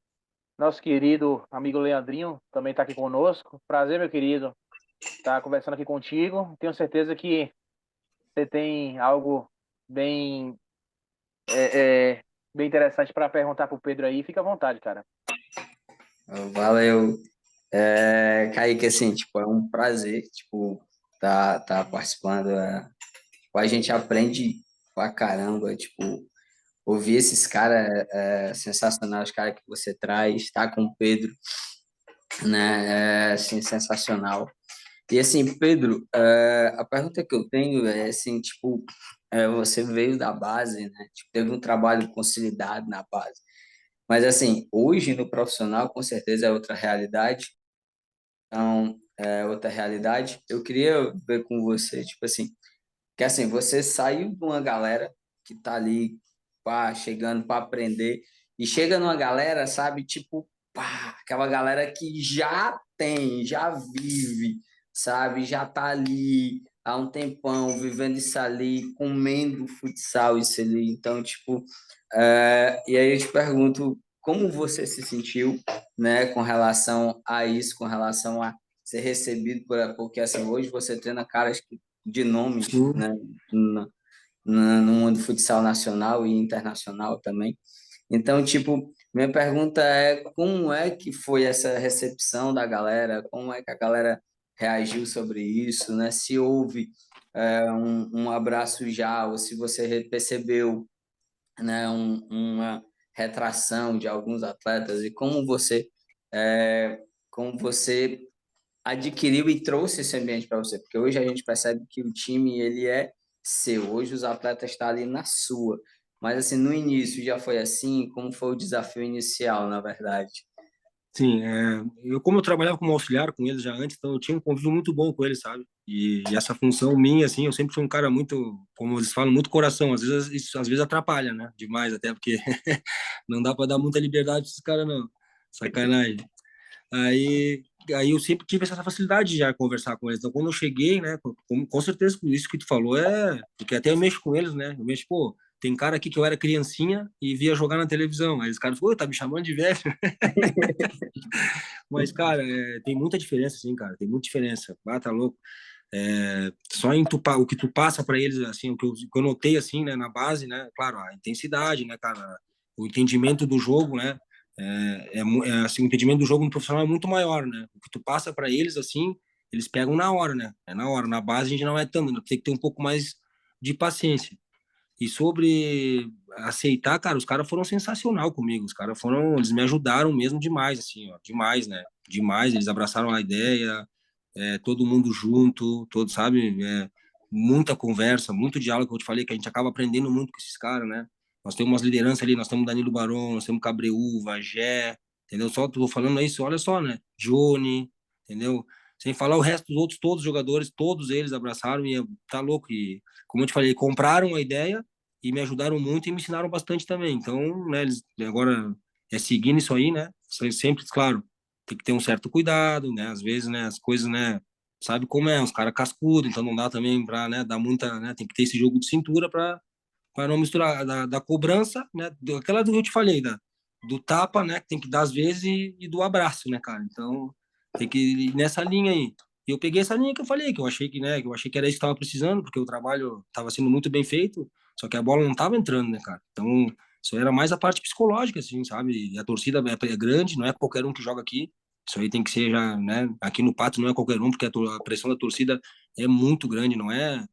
Nosso querido amigo Leandrinho também está aqui conosco. Prazer, meu querido, estar conversando aqui contigo. Tenho certeza que você tem algo bem, é, é, bem interessante para perguntar para o Pedro aí. Fica à vontade, cara. Valeu. Kaique, assim, tipo, é um prazer, tipo, tá participando. A gente aprende pra caramba, tipo, ouvir esses caras sensacionais, os caras que você traz, tá com o Pedro, né, assim, sensacional. E assim, Pedro, a pergunta que eu tenho é assim, tipo, você veio da base, né? Tipo, teve um trabalho consolidado na base. Mas assim, hoje no profissional, com certeza é outra realidade. Então, é outra realidade. Eu queria ver com você, tipo assim, que assim, você saiu de uma galera que tá ali, pá, chegando para aprender, e chega numa galera, sabe, tipo, pá, aquela galera que já tem, já vive, sabe, já tá ali há um tempão, vivendo isso ali, comendo futsal isso ali. Então, tipo, e aí eu te pergunto, como você se sentiu, né, com relação a isso, com relação a ser recebido porque assim, hoje você treina caras de nomes, Sim. né, no mundo futsal nacional e internacional também. Então, tipo, minha pergunta é como é que foi essa recepção da galera? Como é que a galera reagiu sobre isso, né? Se houve um abraço já, ou se você percebeu, né, uma retração de alguns atletas e é, como você adquiriu e trouxe esse ambiente para você, porque hoje a gente percebe que o time ele é seu, hoje os atletas estão ali na sua, mas assim, no início já foi assim, como foi o desafio inicial, na verdade? Sim, como eu trabalhava como auxiliar com eles já antes, então eu tinha um convívio muito bom com eles, sabe? E essa função minha, assim, eu sempre fui um cara muito, como eles falam, muito coração. Às vezes isso às vezes atrapalha, né? Demais, até porque não dá para dar muita liberdade para esses caras, não. Sacanagem. Aí, aí eu sempre tive essa facilidade de já conversar com eles. Então, quando eu cheguei, né, com certeza isso que tu falou porque até eu mexo com eles, né? Eu mexo, pô, tem cara aqui que eu era criancinha e via jogar na televisão. Aí os caras falaram, tá me chamando de velho. Mas, cara, tem muita diferença, assim, cara. Tem muita diferença. Ah, tá louco. Só o que tu passa para eles, assim, o que eu notei, assim, né, na base, né? Claro, a intensidade, né, cara? O entendimento do jogo, né? Assim, o entendimento do jogo no profissional é muito maior, né? O que tu passa para eles, assim, eles pegam na hora, né? É na hora. Na base a gente não é tanto, né? Tem que ter um pouco mais de paciência. E sobre aceitar, cara, os caras foram sensacional comigo. Eles me ajudaram mesmo demais, assim, ó, demais, né? Demais. Eles abraçaram a ideia, todo mundo junto, todo, sabe? Muita conversa, muito diálogo, que eu te falei, que a gente acaba aprendendo muito com esses caras, né? Nós temos umas lideranças ali, nós temos Danilo Barão, nós temos Cabreúva, Vagé, entendeu? Só tô falando isso, olha só, né? Johnny, entendeu? Sem falar o resto dos outros, todos os jogadores, todos eles abraçaram e tá louco. E, como eu te falei, compraram a ideia e me ajudaram muito e me ensinaram bastante também. Então, né, eles agora seguindo isso aí, né? Sempre, claro, tem que ter um certo cuidado, né? Às vezes, né, as coisas, né, sabe como é, os caras cascudos, então não dá também para, né, dar muita, né, tem que ter esse jogo de cintura para não misturar da cobrança, né, aquela do que eu te falei, do tapa, né, que tem que dar às vezes e do abraço, né, cara? Então, tem que ir nessa linha aí. E eu peguei essa linha que eu falei, que eu achei que, né, que eu achei que era isso que estava precisando, porque o trabalho estava sendo muito bem feito, só que a bola não estava entrando, né, cara? Então, isso era mais a parte psicológica, assim, sabe? E a torcida é grande, não é qualquer um que joga aqui. Isso aí tem que ser já, né? Aqui no Pato não é qualquer um, porque a pressão da torcida é muito grande, não é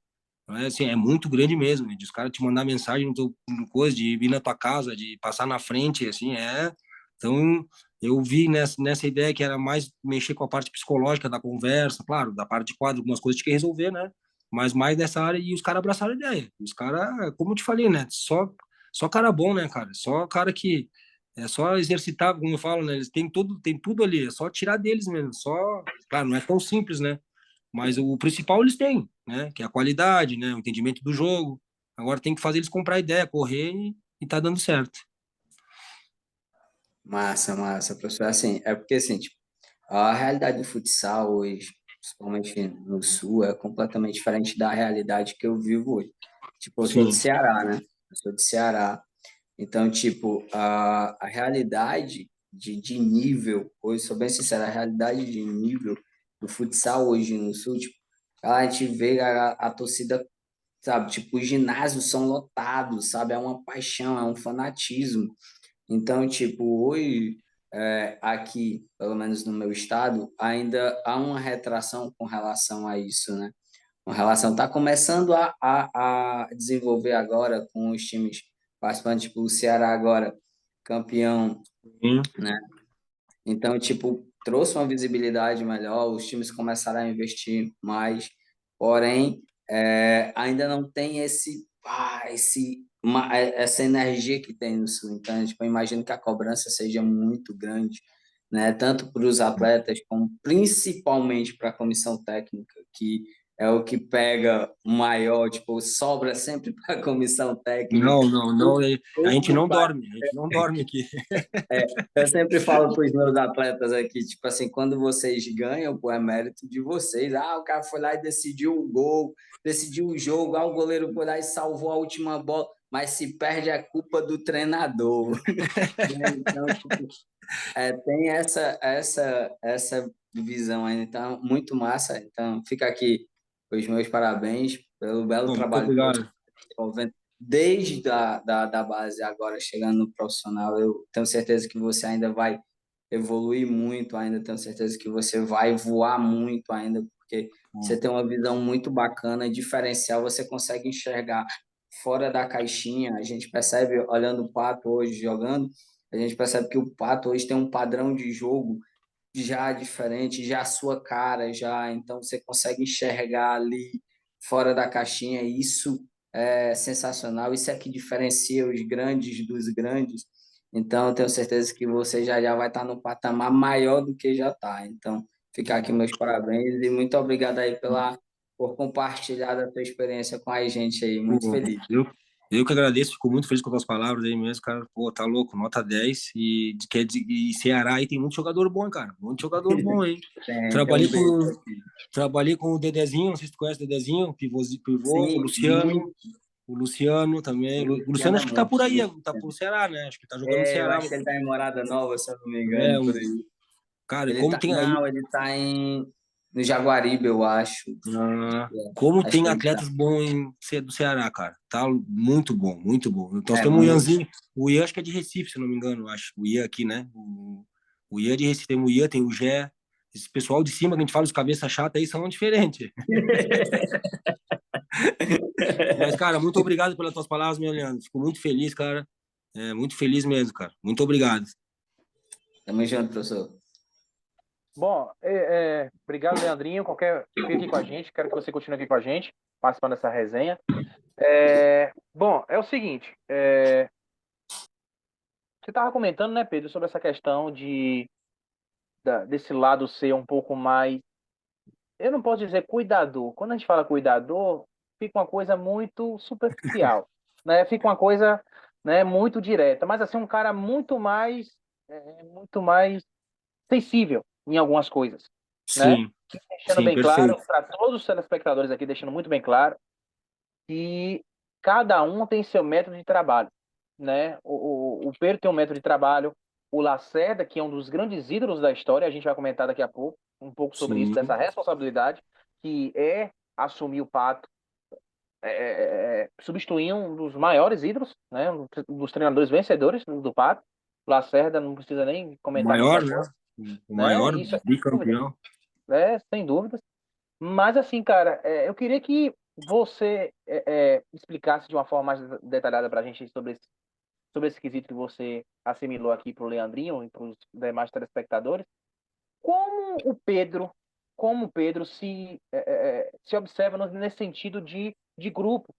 assim, é muito grande mesmo, de os caras te mandar mensagem no coisa, de vir na tua casa, de passar na frente, assim, é. Então, eu vi nessa ideia que era mais mexer com a parte psicológica da conversa, claro, da parte de quadro, algumas coisas tinha que resolver, né? Mas mais nessa área, e os caras abraçaram a ideia. Os caras, como eu te falei, né? Só cara bom, né, cara? Só cara que é só exercitar, como eu falo, né? Eles têm tudo ali, é só tirar deles mesmo. Só, claro, não é tão simples, né? Mas o principal eles têm, né? Que é a qualidade, né? O entendimento do jogo. Agora tem que fazer eles comprar ideia, correr e tá dando certo. Massa, massa, professor. Assim, é porque, assim, tipo, a realidade do futsal hoje, principalmente no Sul, é completamente diferente da realidade que eu vivo hoje. Tipo, eu sou de Sim, Ceará, né? Eu sou de Ceará. Então, tipo, a realidade de nível, hoje, sou bem sincero, a realidade de nível do futsal hoje no Sul, tipo, a gente vê a torcida, sabe? Tipo, os ginásios são lotados, sabe? É uma paixão, é um fanatismo. Então, tipo, hoje, aqui, pelo menos no meu estado, ainda há uma retração com relação a isso, né? Uma relação está começando a desenvolver agora com os times participantes, tipo, o Ceará agora, campeão, sim. né? Então, tipo, trouxe uma visibilidade melhor, os times começaram a investir mais, porém, ainda não tem essa energia que tem no Sul. Então, tipo, eu imagino que a cobrança seja muito grande, né? Tanto para os atletas, como principalmente para a comissão técnica, que é o que pega o maior, tipo, sobra sempre para a comissão técnica. Não, não, não. A gente Pouco não dorme, a gente não dorme aqui. eu sempre falo para os meus atletas aqui, tipo assim, quando vocês ganham, pô, é mérito de vocês. Ah, o cara foi lá e decidiu o gol, decidiu o jogo, ah, o goleiro foi lá e salvou a última bola, mas se perde a culpa do treinador. Né? Então, tipo, tem essa visão aí, então, muito massa. Então, fica aqui os meus parabéns pelo belo Pô, muito trabalho que você obrigado. está desenvolvendo. Desde da base agora chegando no profissional, eu tenho certeza que você ainda vai evoluir muito, ainda tenho certeza que você vai voar muito ainda, porque você tem uma visão muito bacana, diferencial, você consegue enxergar fora da caixinha. A gente percebe, olhando o Pato hoje jogando, a gente percebe que o Pato hoje tem um padrão de jogo já diferente, já a sua cara, já, então você consegue enxergar ali fora da caixinha, e isso é sensacional, isso é que diferencia os grandes dos grandes. Então, eu tenho certeza que você já vai estar no patamar maior do que já está. Então, ficar aqui meus parabéns e muito obrigado aí por compartilhar da tua experiência com a gente aí. Muito Pô, feliz. eu que agradeço, fico muito feliz com as tuas palavras aí mesmo, cara. Pô, tá louco, nota 10. E Ceará aí tem muito jogador bom, cara. Muito jogador bom, hein? Tem um Trabalhei beijo com, aqui. trabalhei com o Dedezinho, não sei se tu conhece o Dedezinho, pivô, Sim, muito. O Luciano também. O O Luciano Luciano é acho que tá por aí, monstro. tá pro Ceará, né? Acho que tá jogando no Eu Ceará. acho que ele tá em Morada Nova, se eu não me É, engano, por aí. cara, Ele como tá, tem aí, não, ele tá no Jaguaribe, eu acho. como Acho tem que ele tá. atletas bons do Ceará, cara. Tá muito bom, muito bom. Então, nós É, temos o muito. Ianzinho, o Ian acho que é de Recife, se eu não me engano, eu acho. O Ian aqui, né? O Ian é de Recife, tem o Ian, tem o Gé. Esse pessoal de cima que a gente fala, os cabeça chata aí, são diferentes. Mas, cara, muito obrigado pelas tuas palavras, meu Leandro. Fico muito feliz, cara. Muito feliz mesmo, cara. Muito obrigado. Tamo junto, professor. Bom, obrigado, Leandrinho. Fica aqui com a gente. Quero que você continue aqui com a gente, participando dessa resenha. Bom, é o seguinte. Você estava comentando, né, Pedro, sobre essa questão desse lado ser um pouco mais. Eu não posso dizer cuidador. Quando a gente fala cuidador, fica uma coisa muito superficial, né? Fica uma coisa, né, muito direta. Mas assim, um cara muito mais sensível em algumas coisas, né? Sim, Deixando sim, bem claro perfeito. para todos os telespectadores aqui, deixando muito bem claro que cada um tem seu método de trabalho, né? O Pedro tem um método de trabalho, o Lacerda, que é um dos grandes ídolos da história, a gente vai comentar daqui a pouco um pouco sobre isso, Sim. dessa responsabilidade que é assumir o Pato, substituir um dos maiores ídolos, né, um dos treinadores vencedores do Pato. O Lacerda não precisa nem O comentar muito maior, da né? história, O né? maior Isso é sem dúvida, bicampeão. sem dúvidas. Mas assim, cara, eu queria que você explicasse de uma forma mais detalhada para a gente sobre esse quesito que você assimilou aqui para o Leandrinho e para os demais telespectadores. Como o Pedro, como o Pedro se observa nesse sentido de grupo.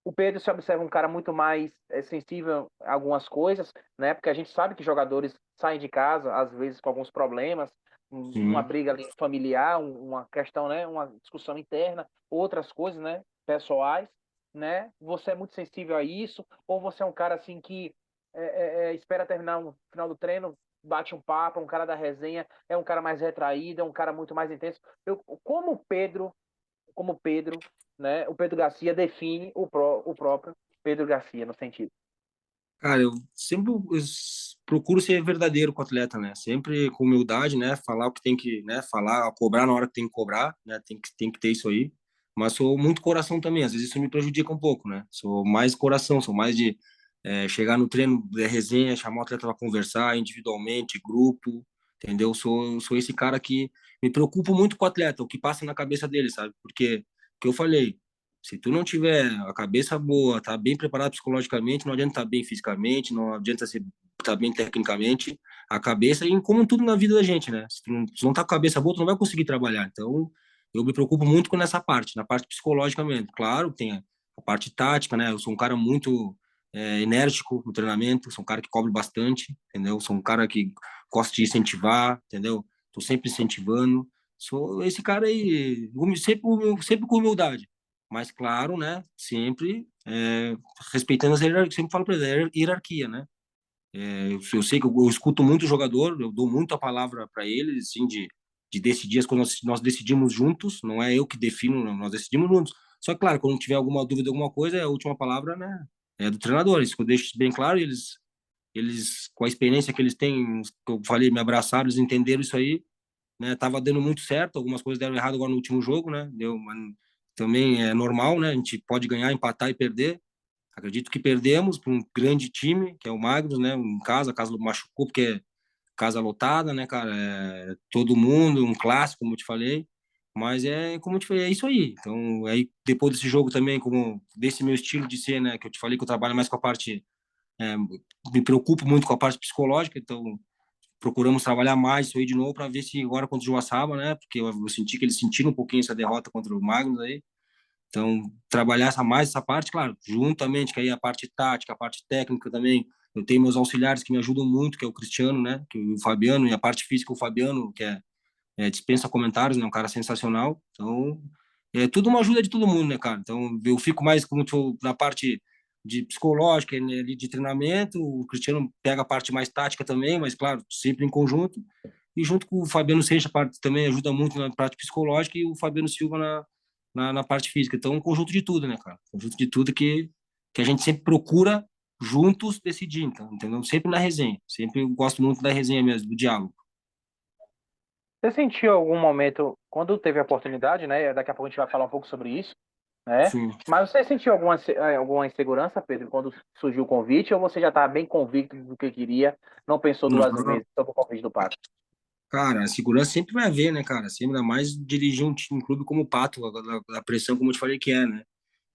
O Pedro se observa um cara muito mais sensível a algumas coisas, né? Porque a gente sabe que jogadores saem de casa, às vezes, com alguns problemas, uma Sim. briga ali familiar, uma questão, né? Uma discussão interna, outras coisas, né? Pessoais, né? Você é muito sensível a isso? Ou você é um cara, assim, que espera terminar o final do treino, bate um papo, é um cara da resenha, é um cara mais retraído, é um cara muito mais intenso? Como o Pedro, né? O Pedro Garcia define o próprio Pedro Garcia no sentido. Cara, eu sempre procuro ser verdadeiro com o atleta, né? Sempre com humildade, né? Falar o que tem que, né? Falar, cobrar na hora que tem que cobrar, né? Tem que ter isso aí. Mas sou muito coração também. Às vezes isso me prejudica um pouco, né? Sou mais coração, sou mais de chegar no treino de resenha, chamar o atleta para conversar individualmente, grupo, entendeu? Sou esse cara que me preocupo muito com o atleta, o que passa na cabeça dele, sabe? Porque, que eu falei, se tu não tiver a cabeça boa, tá bem preparado psicologicamente, não adianta estar bem fisicamente, não adianta estar bem tecnicamente, a cabeça, e como tudo na vida da gente, né? Se tu não tá com a cabeça boa, tu não vai conseguir trabalhar. Então, eu me preocupo muito com essa parte, na parte psicológica mesmo. Claro, tem a parte tática, né? Eu sou um cara muito enérgico no treinamento, sou um cara que cobre bastante, entendeu? Sou um cara que gosta de incentivar, entendeu? Tô sempre incentivando. Sou esse cara aí, sempre com humildade, mas claro, né, sempre respeitando as hierarquias, sempre falo para ele, hierarquia, né? Eu sei que eu escuto muito o jogador, eu dou muito a palavra para ele, assim, de decidir as coisas, nós decidimos juntos, não é eu que defino, não, nós decidimos juntos. Só que, claro, quando tiver alguma dúvida, alguma coisa, a última palavra, né, é do treinador, isso que eu deixo bem claro, eles com a experiência que eles têm, que eu falei, me abraçaram, eles entenderam isso aí, né? Tava dando muito certo, algumas coisas deram errado agora no último jogo, né? Mas também é normal, né? A gente pode ganhar, empatar e perder. Acredito que perdemos para um grande time, que é o Magnus, né? Em casa, a casa machucou porque é casa lotada, né, cara? Todo mundo, um clássico, como eu te falei. Mas como eu te falei, é isso aí. Então, aí depois desse jogo também, como desse meu estilo de ser, né, que eu te falei que eu trabalho mais com a parte, me preocupo muito com a parte psicológica, então procuramos trabalhar mais isso aí de novo para ver se agora contra o Joaçaba, né? Porque eu senti que eles sentiram um pouquinho essa derrota contra o Magnus aí. Então, trabalhar mais essa parte, claro, juntamente, que aí a parte tática, a parte técnica também. Eu tenho meus auxiliares que me ajudam muito, que é o Cristiano, né? Que é o Fabiano, e a parte física, o Fabiano, que dispensa comentários, né? Um cara sensacional. Então, é tudo uma ajuda de todo mundo, né, cara? Então, eu fico mais como na parte de psicológica, né, ali de treinamento. O Cristiano pega a parte mais tática também, mas, claro, sempre em conjunto. E junto com o Fabiano Seixas, a parte também ajuda muito na parte psicológica e o Fabiano Silva na parte física. Então, um conjunto de tudo, né, cara? Um conjunto de tudo que a gente sempre procura juntos decidir, então, entendeu? Sempre na resenha. Sempre eu gosto muito da resenha mesmo, do diálogo. Você sentiu algum momento, quando teve a oportunidade, né? Daqui a pouco a gente vai falar um pouco sobre isso, né? Sim. Mas você sentiu alguma insegurança, Pedro, quando surgiu o convite, ou você já estava bem convicto do que queria, não pensou duas Não, vezes sobre o convite do Pato? cara, a segurança sempre vai haver, né, cara? Sempre, ainda mais dirigir um clube como o Pato, a pressão, como eu te falei que é, né?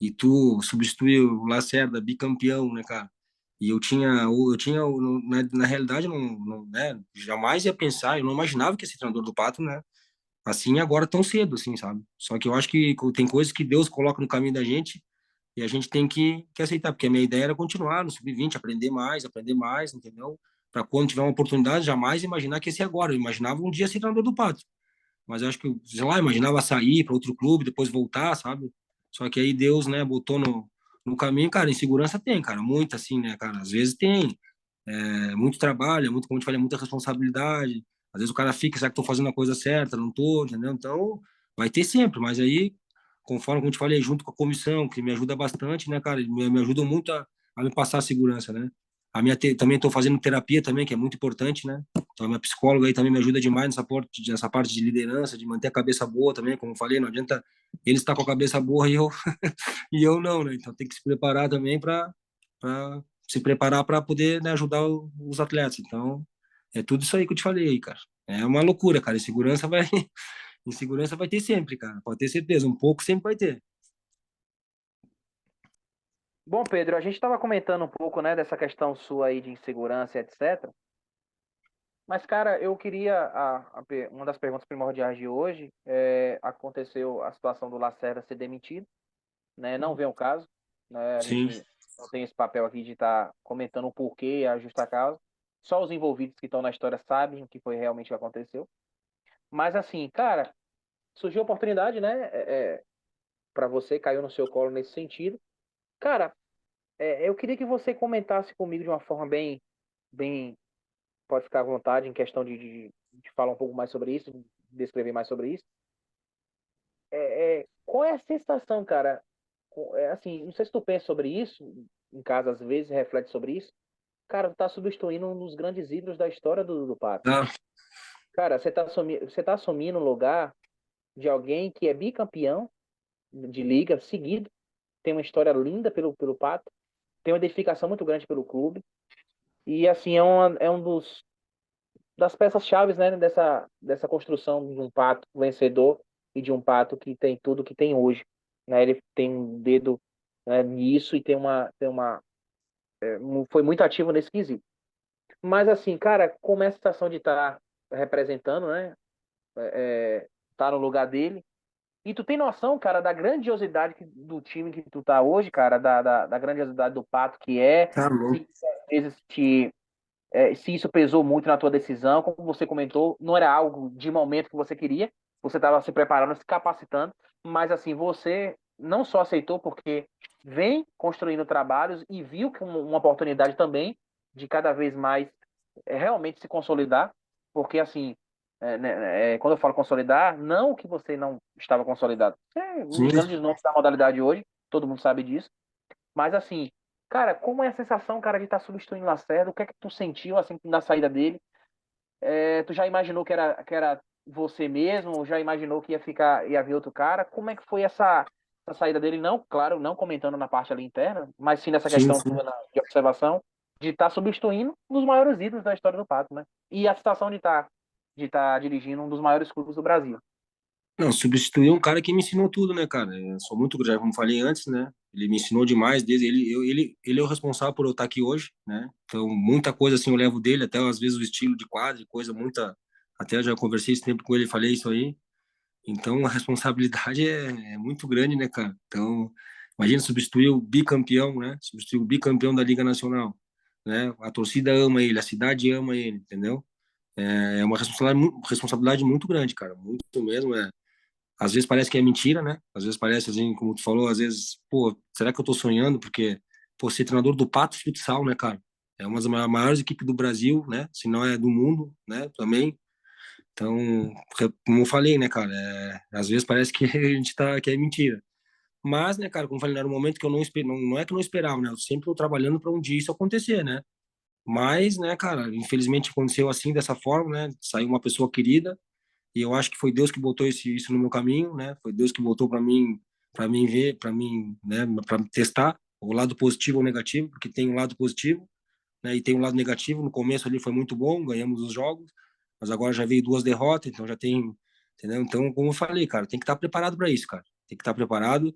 E tu substituiu o Lacerda, bicampeão, né, cara? E na realidade, não, né, jamais ia pensar, eu não imaginava que ia ser treinador do Pato, né? Assim, agora tão cedo, assim, sabe? Só que eu acho que tem coisas que Deus coloca no caminho da gente e a gente tem que aceitar, porque a minha ideia era continuar no sub-20, aprender mais, entendeu? Para quando tiver uma oportunidade, jamais imaginar que ia ser agora. Eu imaginava um dia ser treinador do Pato. Mas eu acho que, sei lá, imaginava sair para outro clube, depois voltar, sabe? Só que aí Deus, né, botou no caminho, cara, insegurança tem, cara, muita assim, né, cara? Às vezes tem, muito trabalho, muito, como eu te falei, muita responsabilidade. Às vezes o cara fica, será que estou fazendo a coisa certa? Não estou, entendeu? Então, vai ter sempre, mas aí, conforme como eu te falei, junto com a comissão, que me ajuda bastante, né, cara? Me ajudam muito a me passar a segurança, né? Também estou fazendo terapia também, que é muito importante, né? Então, a minha psicóloga aí também me ajuda demais nessa parte de liderança, de manter a cabeça boa também, como eu falei, não adianta ele estar com a cabeça boa e eu, e eu não, né? Então, tem que se preparar também para se preparar para poder, né, ajudar os atletas. Então, é tudo isso aí que eu te falei aí, cara. É uma loucura, cara. Insegurança vai ter sempre, cara. Pode ter certeza. Um pouco sempre vai ter. Bom, Pedro, a gente estava comentando um pouco, né, dessa questão sua aí de insegurança, etc. Mas, cara, eu queria uma das perguntas primordiais de hoje aconteceu a situação do Lacerda ser demitido, né? Não vem o caso, né? A Sim, gente não tem esse papel aqui de estar comentando o porquê, a justa causa. Só os envolvidos que estão na história sabem o que foi realmente que aconteceu. Mas assim, cara, surgiu a oportunidade, né? Para você, caiu no seu colo nesse sentido. Cara, eu queria que você comentasse comigo de uma forma bem, pode ficar à vontade em questão de falar um pouco mais sobre isso, descrever mais sobre isso. Qual é a sensação, cara? Assim, não sei se tu pensa sobre isso, em casa às vezes, reflete sobre isso. Cara, tu tá substituindo um dos grandes ídolos da história do Pato. tá. Cara, você tá assumindo o lugar de alguém que é bicampeão de liga seguido, tem uma história linda pelo Pato, tem uma identificação muito grande pelo clube, e assim, é um das peças-chaves, né, dessa construção de um Pato vencedor e de um Pato que tem tudo que tem hoje, né? Ele tem um dedo, né, nisso e foi muito ativo nesse quesito. Mas assim, cara, como é a sensação de estar representando, né? Tá no lugar dele. E tu tem noção, cara, da grandiosidade do time que tu tá hoje, cara, da grandiosidade do Pato que é, Tá se louco. às vezes se isso pesou muito na tua decisão, como você comentou, não era algo de momento que você queria, você estava se preparando, se capacitando, mas assim, você não só aceitou porque vem construindo trabalhos e viu que uma oportunidade também de cada vez mais realmente se consolidar, porque assim, quando eu falo consolidar, não que você não estava consolidado, é um Sim. dos grandes nomes da modalidade hoje, todo mundo sabe disso, mas assim, cara, como é a sensação, cara, de estar substituindo o Lacerda? O que é que tu sentiu assim na saída dele? Tu já imaginou que era você mesmo? Ou já imaginou que ia vir outro cara? Como é que foi essa saída dele? Não, claro, não comentando na parte ali interna, mas sim nessa Sim, questão sim. tua de observação, de estar substituindo um dos maiores ídolos da história do Pato, né? E a sensação de estar dirigindo um dos maiores clubes do Brasil. Não, substituir um cara que me ensinou tudo, né, cara? Eu sou muito, já como falei antes, né? Ele me ensinou demais, desde ele é o responsável por eu estar aqui hoje, né? Então, muita coisa assim eu levo dele, até às vezes o estilo de quadro, coisa muita, até eu já conversei esse tempo com ele, falei isso aí. Então, a responsabilidade é muito grande, né, cara? Então, imagina substituir o bicampeão, né? Substituir o bicampeão da Liga Nacional, né? A torcida ama ele, a cidade ama ele, entendeu? É uma responsabilidade muito grande, cara, muito mesmo. Às vezes parece que é mentira, né? Às vezes parece assim, como tu falou, às vezes, pô, será que eu tô sonhando? Porque, pô, ser treinador do Pato Futsal, né, cara? É uma das maiores equipes do Brasil, né? Se não é do mundo, né? Também. Então, como eu falei, né, cara? Às vezes parece que a gente tá, que é mentira. Mas, né, cara, como eu falei, era um momento que eu não esperava, não é que eu não esperava, né? Eu sempre tô trabalhando para um dia isso acontecer, né? Mas, né, cara, infelizmente aconteceu assim, dessa forma, né? Saiu uma pessoa querida, e eu acho que foi Deus que botou isso no meu caminho, né? Foi Deus que botou para mim ver, para mim, né, para testar o lado positivo ou negativo, porque tem um lado positivo, né, e tem um lado negativo. No começo ali foi muito bom, ganhamos os jogos, mas agora já veio duas derrotas, então já tem, entendeu? Então, como eu falei, cara, tem que estar preparado para isso, cara. Tem que estar preparado.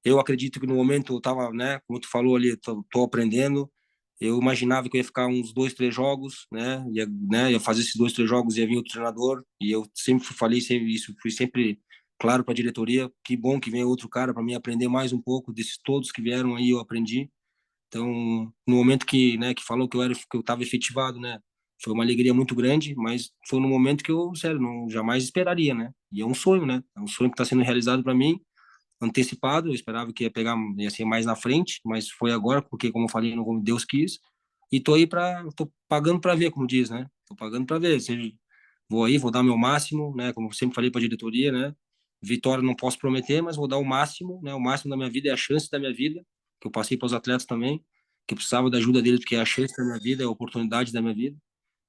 Eu acredito que no momento eu tava, né, como tu falou ali, tô aprendendo. Eu imaginava que eu ia ficar uns 2, 3 jogos, ia fazer esses 2, 3 jogos e ia vir outro treinador. E eu sempre falei sempre isso, fui sempre claro para a diretoria. Que bom que vem outro cara para mim aprender mais um pouco desses todos que vieram aí, eu aprendi. Então, no momento que falou que eu estava efetivado, né, foi uma alegria muito grande, mas foi no momento que eu, sério, não jamais esperaria, né? E é um sonho, né? É um sonho que está sendo realizado para mim antecipado. Eu esperava que ia ser mais na frente, mas foi agora, porque, como eu falei, não como Deus quis. E tô pagando para ver, como diz, né? Tô pagando para ver. Seja, vou aí, vou dar meu máximo, né? Como eu sempre falei para a diretoria, né? Vitória não posso prometer, mas vou dar o máximo, né? O máximo da minha vida é a chance da minha vida, que eu passei para os atletas também. que precisava da ajuda deles, porque é a chance da minha vida, é a oportunidade da minha vida.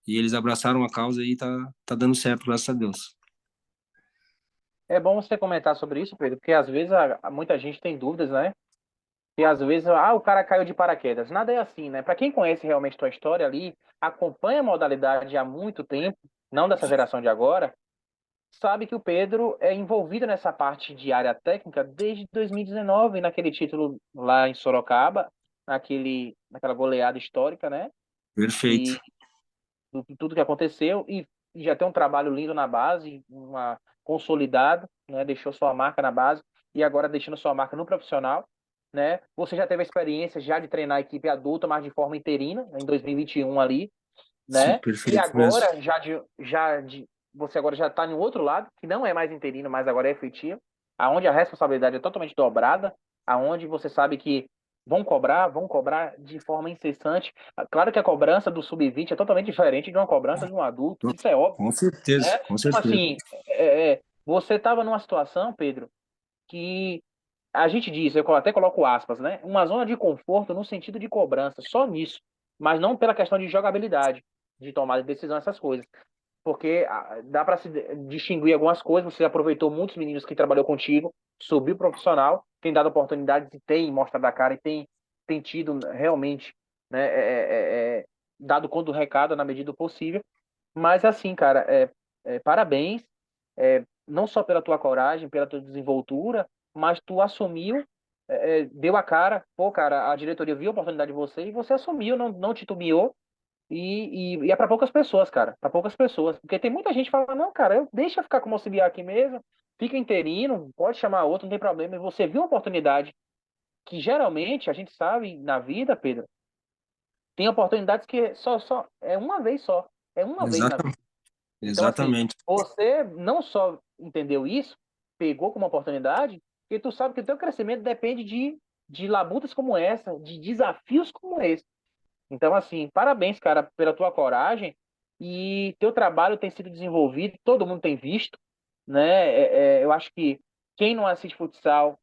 E eles abraçaram a causa e tá dando certo, graças a Deus. É bom você comentar sobre isso, Pedro, porque às vezes muita gente tem dúvidas, né? E às vezes, o cara caiu de paraquedas. Nada é assim, né? Para quem conhece realmente tua história ali, acompanha a modalidade há muito tempo, não dessa geração de agora, sabe que o Pedro é envolvido nessa parte de área técnica desde 2019, naquele título lá em Sorocaba, naquela goleada histórica, né? Perfeito. E tudo que aconteceu e já tem um trabalho lindo na base, uma consolidado, né? Deixou sua marca na base e agora deixando sua marca no profissional, né? Você já teve a experiência já de treinar a equipe adulta, mas de forma interina, em 2021 ali, Sim, né? E perfeito mesmo. agora você agora já está no outro lado, que não é mais interino, mas agora é efetivo, aonde a responsabilidade é totalmente dobrada, aonde você sabe que vão cobrar de forma incessante. Claro que a cobrança do sub-20 é totalmente diferente de uma cobrança de um adulto, isso é óbvio, Com certeza, né? com Então, certeza. assim, você estava numa situação, Pedro, que a gente diz, eu até coloco aspas, né? Uma zona de conforto no sentido de cobrança, só nisso, mas não pela questão de jogabilidade, de tomada de decisão, essas coisas. Porque dá para se distinguir algumas coisas. Você aproveitou muitos meninos que trabalhou contigo, subiu profissional, tem dado oportunidades e tem mostrado a cara e tem tido realmente, né, dado conta do recado na medida do possível. Mas assim, cara, parabéns, não só pela tua coragem, pela tua desenvoltura, mas tu assumiu, deu a cara, pô, cara, a diretoria viu a oportunidade de você e você assumiu, não titubeou e é para poucas pessoas, cara, para poucas pessoas, porque tem muita gente que fala, não, cara, deixa eu ficar como auxiliar aqui mesmo, fica interino, pode chamar outro, não tem problema, e você viu uma oportunidade que geralmente a gente sabe na vida, Pedro, tem oportunidades que só é uma vez só, é uma vez na vida. Exatamente. Então, assim, Exatamente. você não só entendeu isso, pegou como oportunidade, e tu sabe que o teu crescimento depende de labutas como essa, de desafios como esse. Então, assim, parabéns, cara, pela tua coragem e teu trabalho tem sido desenvolvido, todo mundo tem visto, né? Eu acho que quem não assiste futsal,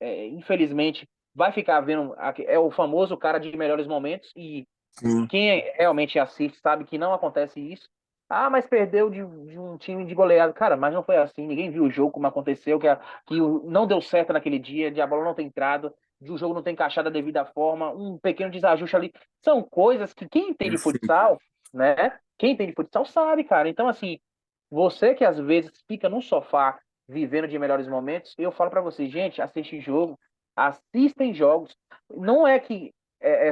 infelizmente, vai ficar vendo, é o famoso cara de melhores momentos e Sim, quem realmente assiste sabe que não acontece isso. Ah, mas perdeu de um time de goleado. Cara, mas não foi assim. Ninguém viu o jogo como aconteceu, não deu certo naquele dia, de a bola não ter entrado, de o jogo não ter encaixado da devida forma, um pequeno desajuste ali. São coisas que quem entende perfeito. futsal, né? Quem entende futsal sabe, cara. Então, assim, você que às vezes fica no sofá vivendo de melhores momentos, eu falo pra você, gente, assiste jogo, assistem jogos. Não é que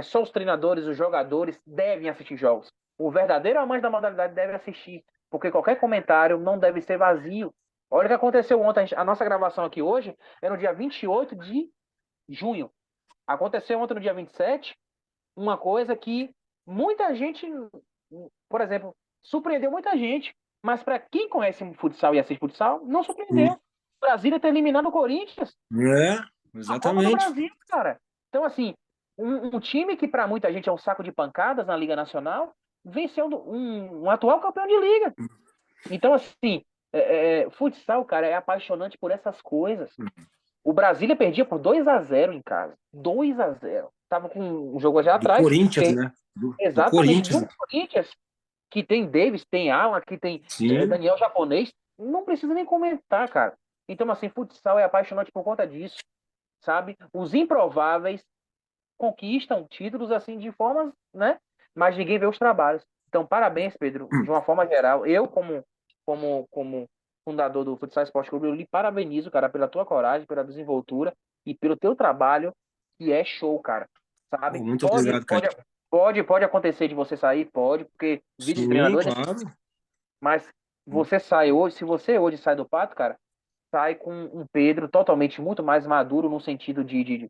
só os treinadores, os jogadores devem assistir jogos. O verdadeiro amante da modalidade deve assistir, porque qualquer comentário não deve ser vazio. Olha o que aconteceu ontem. A nossa gravação aqui hoje é no dia 28 de junho. Aconteceu ontem no dia 27 uma coisa que muita gente, por exemplo, surpreendeu muita gente. Mas para quem conhece futsal e assiste futsal, não surpreendeu. Brasília ter eliminado o Corinthians. É, A Copa do exatamente. Brasil, cara. Então, assim, um time que para muita gente é um saco de pancadas na Liga Nacional, venceu um atual campeão de liga. Então, assim, futsal, cara, é apaixonante por essas coisas. O Brasília perdia por 2-0 em casa. 2-0. Tava com um jogo já Do atrás. Corinthians, né? Do Exatamente. Corinthians. Do Corinthians, que tem Davis, tem Alan, que tem Sim. Daniel Japonês. Não precisa nem comentar, cara. Então, assim, futsal é apaixonante por conta disso, sabe? Os improváveis conquistam títulos assim de formas, né? Mas ninguém vê os trabalhos. Então, parabéns, Pedro, de uma forma geral. Eu, como fundador do Futsal Esporte Clube, eu lhe parabenizo, cara, pela tua coragem, pela desenvoltura e pelo teu trabalho, que é show, cara. Pô, Sabe? muito Pode, obrigado, pode, Kaique. pode acontecer de você sair, pode, porque vídeo de Sim, treinador, claro. mas você sai hoje, se você hoje sai do Pato, cara, sai com um Pedro totalmente muito mais maduro no sentido de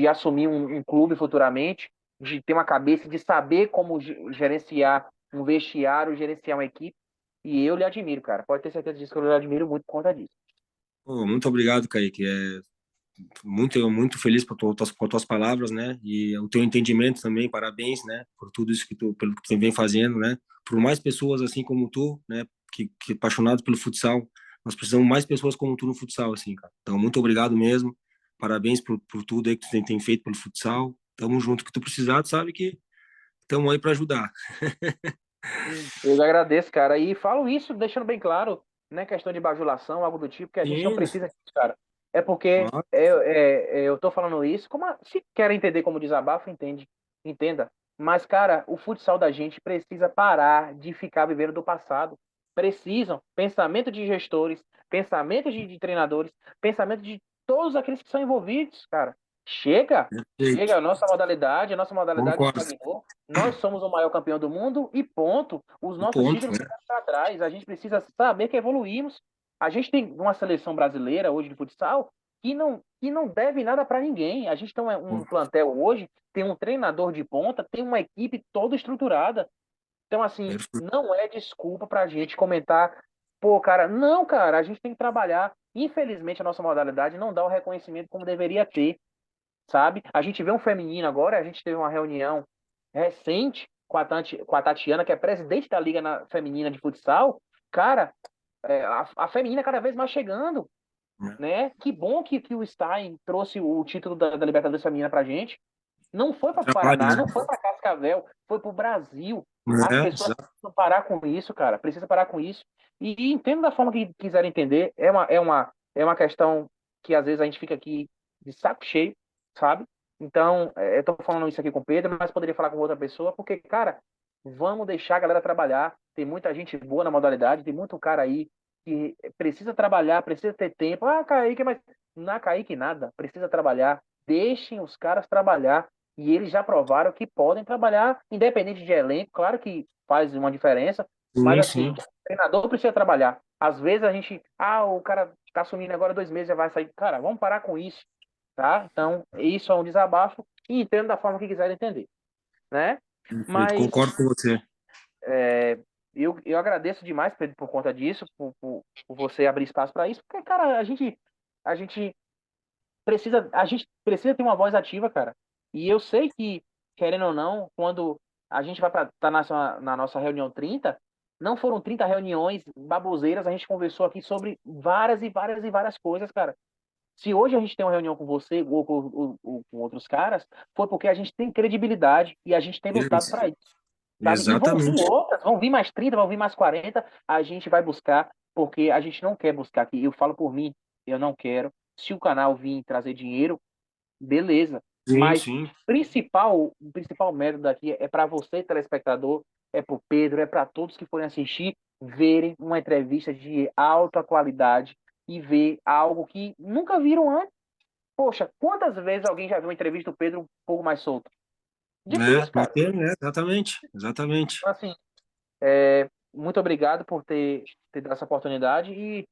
assumir um clube futuramente, de ter uma cabeça, de saber como gerenciar um vestiário, gerenciar uma equipe. E eu lhe admiro, cara. Pode ter certeza disso que eu lhe admiro muito por conta disso. Pô, muito obrigado, Kaique. Muito feliz com as tuas palavras, né? E o teu entendimento também, parabéns, né? Por tudo isso pelo que tu vem fazendo, né? Por mais pessoas assim como tu, né? Que apaixonados pelo futsal, nós precisamos mais pessoas como tu no futsal, assim, cara. Então, muito obrigado mesmo. Parabéns por tudo aí que tu tem feito pelo futsal. tamo junto, que tu precisar, tu sabe que estamos aí para ajudar. Eu agradeço, cara. E falo isso deixando bem claro, não é questão de bajulação, algo do tipo, que a gente não Sim, precisa disso, cara. É porque claro, eu tô falando isso, se querem entender como desabafo, entenda. Mas, cara, o futsal da gente precisa parar de ficar vivendo do passado. Precisam. Pensamento de gestores, pensamento de treinadores, pensamento de todos aqueles que são envolvidos, cara. Chega! perfeito, Chega, a nossa modalidade concordo, estagnou. Nós somos o maior campeão do mundo e ponto. Os e nossos ponto, títulos né? ficaram para trás. A gente precisa saber que evoluímos. A gente tem uma seleção brasileira hoje de futsal que não deve nada para ninguém. A gente tem um plantel hoje, tem um treinador de ponta, tem uma equipe toda estruturada. Então, assim, Perfeito. não é desculpa para a gente comentar, pô, cara, não, cara, a gente tem que trabalhar. Infelizmente, a nossa modalidade não dá o reconhecimento como deveria ter, sabe? A gente vê um feminino agora, a gente teve uma reunião recente com a Tatiana, que é presidente da Feminina de Futsal. Cara, a feminina cada vez mais chegando, Né? né? Que bom que o Stein trouxe o título da Libertadores Feminina pra gente. Não foi para o Trabalho, Paraná, né? não foi para Cascavel, foi para o Brasil. As É, pessoas precisam parar com isso, cara. Precisa parar com isso. E entendo da forma que quiserem entender. É uma questão que às vezes a gente fica aqui de saco cheio, sabe? Então, eu tô falando isso aqui com o Pedro, mas poderia falar com outra pessoa, porque, cara, vamos deixar a galera trabalhar. Tem muita gente boa na modalidade, tem muito cara aí que precisa trabalhar, precisa ter tempo. Ah, Kaique, mas não é Kaique nada, precisa trabalhar. Deixem os caras trabalhar. E eles já provaram que podem trabalhar, independente de elenco, claro que faz uma diferença, mas sim, assim, sim. o treinador precisa trabalhar. Às vezes a gente, o cara tá assumindo agora 2 meses, já vai sair. Cara, vamos parar com isso, tá? Então, isso é um desabafo e entendo da forma que quiser entender, né? Perfeito, Mas concordo com você. eu agradeço demais, Pedro, por conta disso, por você abrir espaço para isso, porque, cara, a gente a gente precisa ter uma voz ativa, cara. E eu sei que, querendo ou não, quando a gente vai para tá na nossa reunião 30, não foram 30 reuniões baboseiras, a gente conversou aqui sobre várias e várias e várias coisas, cara. Se hoje a gente tem uma reunião com você ou com outros caras, foi porque a gente tem credibilidade e a gente tem lutado Isso. para isso, sabe? E vão vir Exatamente. outras, vão vir mais 30, vão vir mais 40, a gente vai buscar, porque a gente não quer buscar aqui. Eu falo por mim, eu não quero. Se o canal vir trazer dinheiro, beleza. Sim, Mas sim. o principal mérito daqui é para você, telespectador, é para o Pedro, é para todos que forem assistir, verem uma entrevista de alta qualidade e ver algo que nunca viram antes. Poxa, quantas vezes alguém já viu uma entrevista do Pedro um pouco mais solto? É, Difícil, não cara. tem, né? Exatamente, exatamente. Então, assim, muito obrigado por ter dado essa oportunidade e,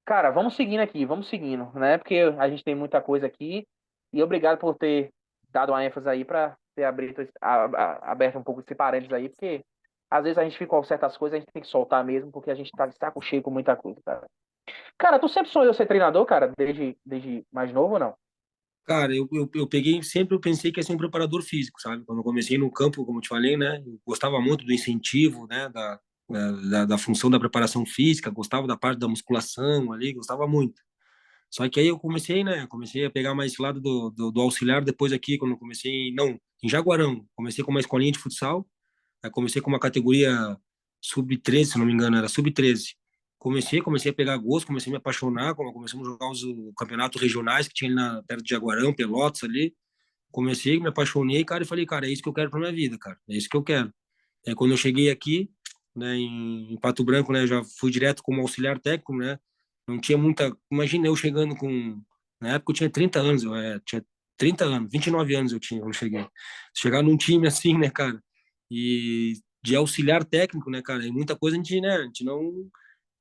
cara, vamos seguindo aqui, vamos seguindo, né? Porque a gente tem muita coisa aqui e obrigado por ter dado uma ênfase aí para ter aberto um pouco esse parênteses aí, porque às vezes a gente fica com certas coisas, a gente tem que soltar mesmo, porque a gente tá de saco cheio com muita coisa, cara. Cara, tu sempre sonhou ser treinador, cara, desde mais novo ou não? Cara, eu peguei, sempre eu pensei que ia ser um preparador físico, sabe? Quando eu comecei no campo, como eu te falei, né? Eu gostava muito do incentivo, né? Da função da preparação física, gostava da parte da musculação ali, gostava muito. Só que aí eu comecei, né? Comecei a pegar mais esse lado do auxiliar depois aqui, quando eu comecei, não, em Jaguarão. Comecei com uma escolinha de futsal, aí comecei com uma categoria sub-13, se não me engano, era sub-13. Comecei a pegar gosto, comecei a me apaixonar, quando começamos a jogar os campeonatos regionais que tinha ali perto de Jaguarão, Pelotas ali. Comecei, me apaixonei, cara, e falei, cara, é isso que eu quero pra minha vida, cara, é isso que eu quero. Aí quando eu cheguei aqui, né, em Pato Branco, né, já fui direto como auxiliar técnico, né, não tinha muita, imagina eu chegando com, na época eu tinha 30 anos, tinha 30 anos, 29 anos eu tinha quando eu cheguei. Chegar num time assim, né, cara, e de auxiliar técnico, né, cara, e muita coisa a gente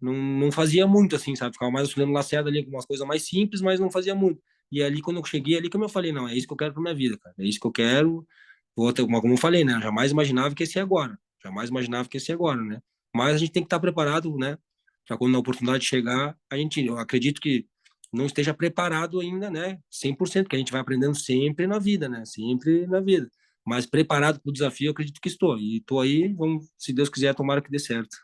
não fazia muito assim, sabe, ficava mais auxiliando Lacerda ali com umas coisas mais simples, mas não fazia muito. E ali, quando eu cheguei, ali que eu falei, não, é isso que eu quero pra minha vida, cara. É isso que eu quero. Como eu falei, né? Eu jamais imaginava que ia ser agora. Jamais imaginava que ia ser agora, né? Mas a gente tem que estar preparado, né? Para quando a oportunidade chegar, eu acredito que não esteja preparado ainda, né? 100%, que a gente vai aprendendo sempre na vida, né? Sempre na vida. Mas preparado para o desafio, eu acredito que estou. E estou aí, vamos, se Deus quiser, tomara que dê certo.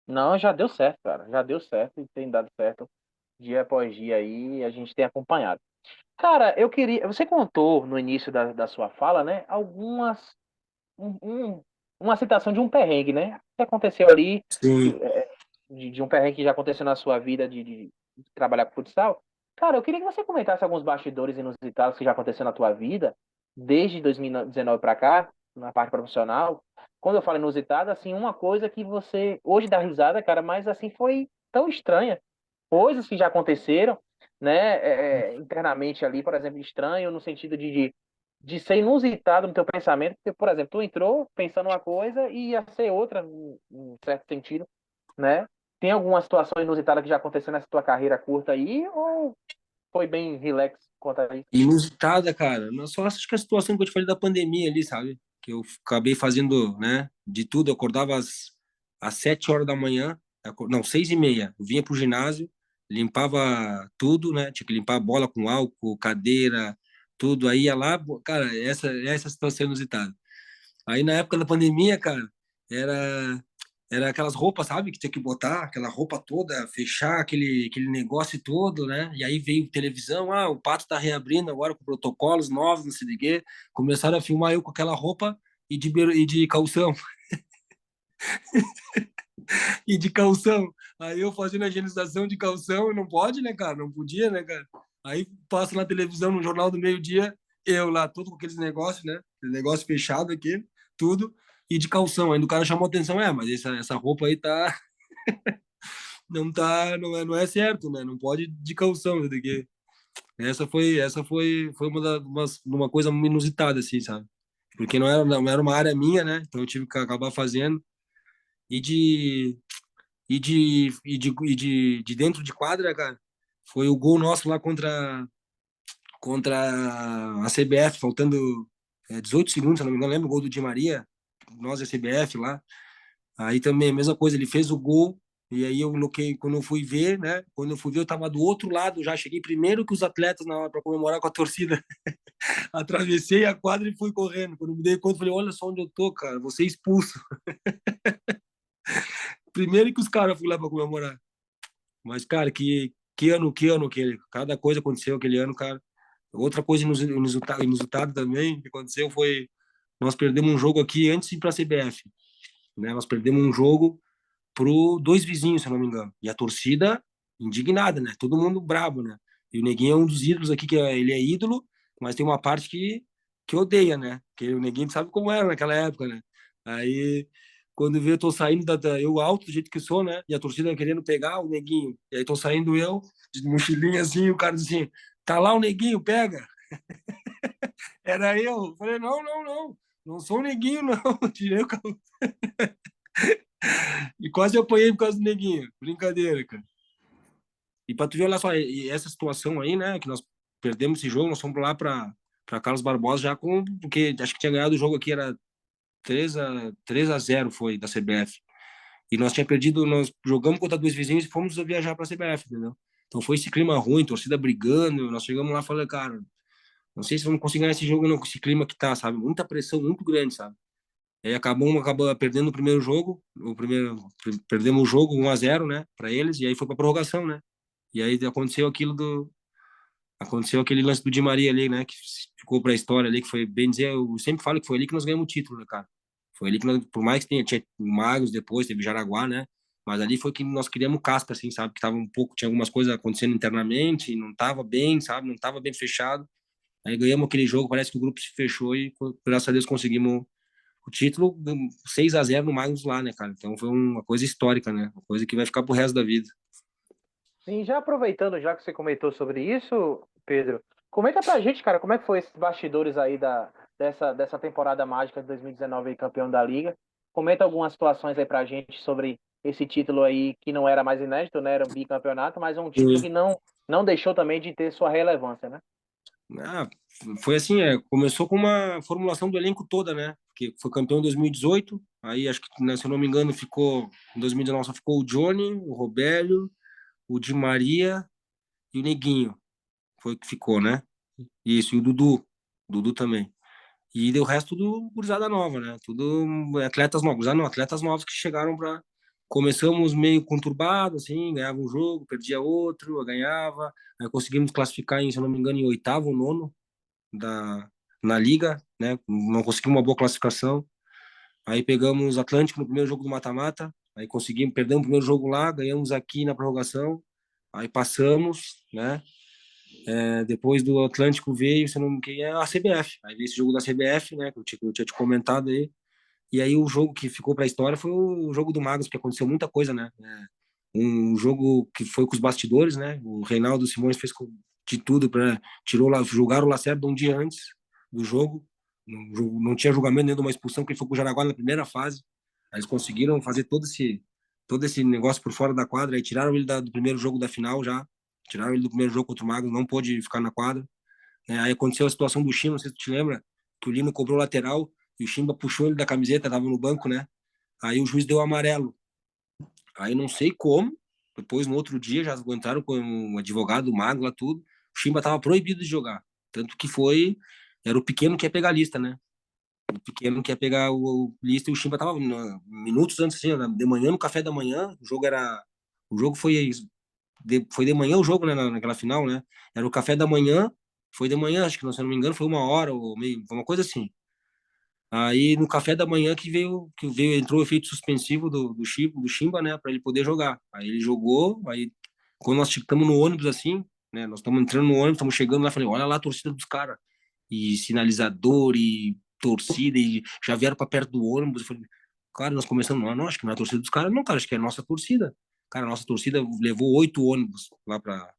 Não, já deu certo, cara. Já deu certo e tem dado certo dia após dia aí, a gente tem acompanhado. Cara, eu queria. Você contou no início da sua fala, né? Um, um- uma citação de um perrengue, né? Que aconteceu ali, Sim. de um perrengue que já aconteceu na sua vida de trabalhar com futsal. Cara, eu queria que você comentasse alguns bastidores inusitados que já aconteceu na tua vida, desde 2019 para cá, na parte profissional. Quando eu falo inusitado, assim, uma coisa que você hoje dá risada, cara, mas assim foi tão estranha. Coisas que já aconteceram, né, internamente ali, por exemplo, estranho no sentido de ser inusitado no teu pensamento, porque, por exemplo, tu entrou pensando uma coisa e ia ser outra, em certo sentido, né? Tem alguma situação inusitada que já aconteceu nessa tua carreira curta aí, ou foi bem relax quanto a isso? Inusitada, cara. Não só acho que a situação que eu te falei da pandemia ali, sabe? Que eu acabei fazendo, né, de tudo. Eu acordava às 7 horas da manhã, não, 6h30. Eu vinha pro ginásio, limpava tudo, né? Tinha que limpar a bola com álcool, cadeira, tudo. Aí ia lá, cara, essa situação inusitada. Aí na época da pandemia, cara, era era aquelas roupas, sabe, que tinha que botar, aquela roupa toda, fechar aquele negócio todo, né? E aí veio televisão, o Pato tá reabrindo agora com protocolos novos, não sei de quê. Começaram a filmar eu com aquela roupa e de calção, e de calção. Aí eu fazendo a higienização de calção, e não pode, né, cara? Não podia, né, cara? Aí passa na televisão, no Jornal do Meio-Dia, eu lá, todo com aqueles negócios, né? Aquele negócio fechado aqui, tudo, e de calção. Aí o cara chamou atenção, mas essa roupa aí tá, não é certo, né? Não pode de calção, isso daqui. Foi uma coisa inusitada, assim, sabe? Porque não era uma área minha, né? Então eu tive que acabar fazendo. E de dentro de quadra, cara, foi o gol nosso lá contra a CBF, faltando 18 segundos, se não me engano, lembra o gol do Di Maria, nós e a CBF lá. Aí também, a mesma coisa, ele fez o gol, e aí eu coloquei, quando eu fui ver, né? Quando eu fui ver, eu tava do outro lado, já cheguei primeiro que os atletas na hora para comemorar com a torcida. Atravessei a quadra e fui correndo. Quando me dei conta, falei: olha só onde eu tô, cara, vou ser expulso. Primeiro que os caras fui lá para comemorar. Mas, cara, que ano aquele. Cada coisa aconteceu aquele ano, cara. Outra coisa inusitada também que aconteceu foi nós perdemos um jogo aqui antes de ir para a CBF, né? Nós perdemos um jogo pro dois vizinhos, se eu não me engano. E a torcida indignada, né? Todo mundo brabo, né? E o Neguinho é um dos ídolos aqui, ele é ídolo, mas tem uma parte que odeia, né? Que o Neguinho sabe como era naquela época, né? Aí, quando vê, eu tô saindo eu alto, do jeito que sou, né? E a torcida querendo pegar o Neguinho. E aí tô saindo eu, de mochilinha assim, e o cara diz assim, tá lá o Neguinho, pega. Era eu. Falei, não sou o Neguinho, não. Tirei o carro. E quase apanhei por causa do Neguinho. Brincadeira, cara. E para tu ver, olha só, e essa situação aí, né, que nós perdemos esse jogo, nós fomos lá para Carlos Barbosa já com, porque acho que tinha ganhado o jogo aqui, era 3-0 foi da CBF. E nós tinha perdido, nós jogamos contra dois vizinhos e fomos viajar para a CBF, entendeu? Então foi esse clima ruim, torcida brigando, nós chegamos lá e falei, cara, não sei se vamos conseguir ganhar esse jogo não, com esse clima que tá, sabe? Muita pressão muito grande, sabe? E aí acabou perdendo o primeiro jogo, perdemos o jogo 1-0, né, para eles, e aí foi para prorrogação, né? E aí aconteceu aquele lance do Di Maria ali, né, que ficou para a história ali, que foi bem dizer, eu sempre falo que foi ali que nós ganhamos o título, né, cara? Foi ali que nós, por mais que tinha o Magos depois, teve Jaraguá, né? Mas ali foi que nós criamos casca, assim, sabe? Que tava um pouco, tinha algumas coisas acontecendo internamente, não tava bem, sabe? Não tava bem fechado. Aí ganhamos aquele jogo, parece que o grupo se fechou e, graças a Deus, conseguimos o título 6-0 no Magos lá, né, cara? Então foi uma coisa histórica, né? Uma coisa que vai ficar pro resto da vida. Sim, já aproveitando já que você comentou sobre isso, Pedro, comenta pra gente, cara, como é que foi esses bastidores aí dessa temporada mágica de 2019 aí, campeão da Liga. Comenta algumas situações aí pra gente sobre esse título aí que não era mais inédito, né? Era um bicampeonato, mas é um título que não deixou também de ter sua relevância, né? Ah, foi assim, começou com uma formulação do elenco toda, né? Porque foi campeão em 2018, aí acho que, né, se eu não me engano, em 2019 só ficou o Johnny, o Robélio, o Di Maria e o Neguinho, foi o que ficou, né? Isso, e o Dudu também. E deu o resto tudo gurizada nova, né? Tudo atletas novos, não, atletas novos que chegaram começamos meio conturbado, assim, ganhava um jogo, perdia outro, eu ganhava, aí conseguimos classificar, se eu não me engano, em oitavo ou nono da, na liga, né? Não conseguimos uma boa classificação. Aí pegamos o Atlântico no primeiro jogo do mata-mata, aí conseguimos, perdemos o primeiro jogo lá, ganhamos aqui na prorrogação, aí passamos, né? Depois do Atlântico veio, se não quem é a CBF. Aí veio esse jogo da CBF, né? Que eu tinha te comentado aí. E aí o jogo que ficou para a história foi o jogo do Magnus, porque aconteceu muita coisa, né? Um jogo que foi com os bastidores, né? O Reinaldo Simões fez de tudo para tirou lá, julgaram o Lacerda um dia antes do jogo. Não tinha julgamento nem de uma expulsão, que ele foi pro Jaraguá na primeira fase. Aí eles conseguiram fazer todo esse negócio por fora da quadra, aí tiraram ele do primeiro jogo da final já. Tiraram ele do primeiro jogo contra o Magnus, não pôde ficar na quadra. Aí aconteceu a situação do Chima, não sei se tu te lembra, que o Lino cobrou lateral e o Chimba puxou ele da camiseta, tava no banco, né? Aí o juiz deu amarelo. Aí não sei como, depois no outro dia já aguentaram com um advogado, o Mago lá, tudo. O Chimba tava proibido de jogar. Tanto que era o pequeno que ia pegar a lista, né? O pequeno que ia pegar o lista e o Chimba tava minutos antes, assim, de manhã, no café da manhã. O jogo foi de manhã o jogo, né? Naquela final, né? Era o café da manhã, foi de manhã, acho que, se não me engano, foi 1 hora ou meio, foi uma coisa assim. Aí no café da manhã entrou o efeito suspensivo do Chimba, né, para ele poder jogar. Aí ele jogou, aí quando nós estamos no ônibus assim, né, nós estamos entrando no ônibus, estamos chegando lá, falei, olha lá a torcida dos caras. E sinalizador e torcida e já vieram para perto do ônibus. Eu falei, cara, nós começamos, não, acho que não é a torcida dos caras, não, cara, acho que é a nossa torcida. Cara, a nossa torcida levou 8 ônibus lá para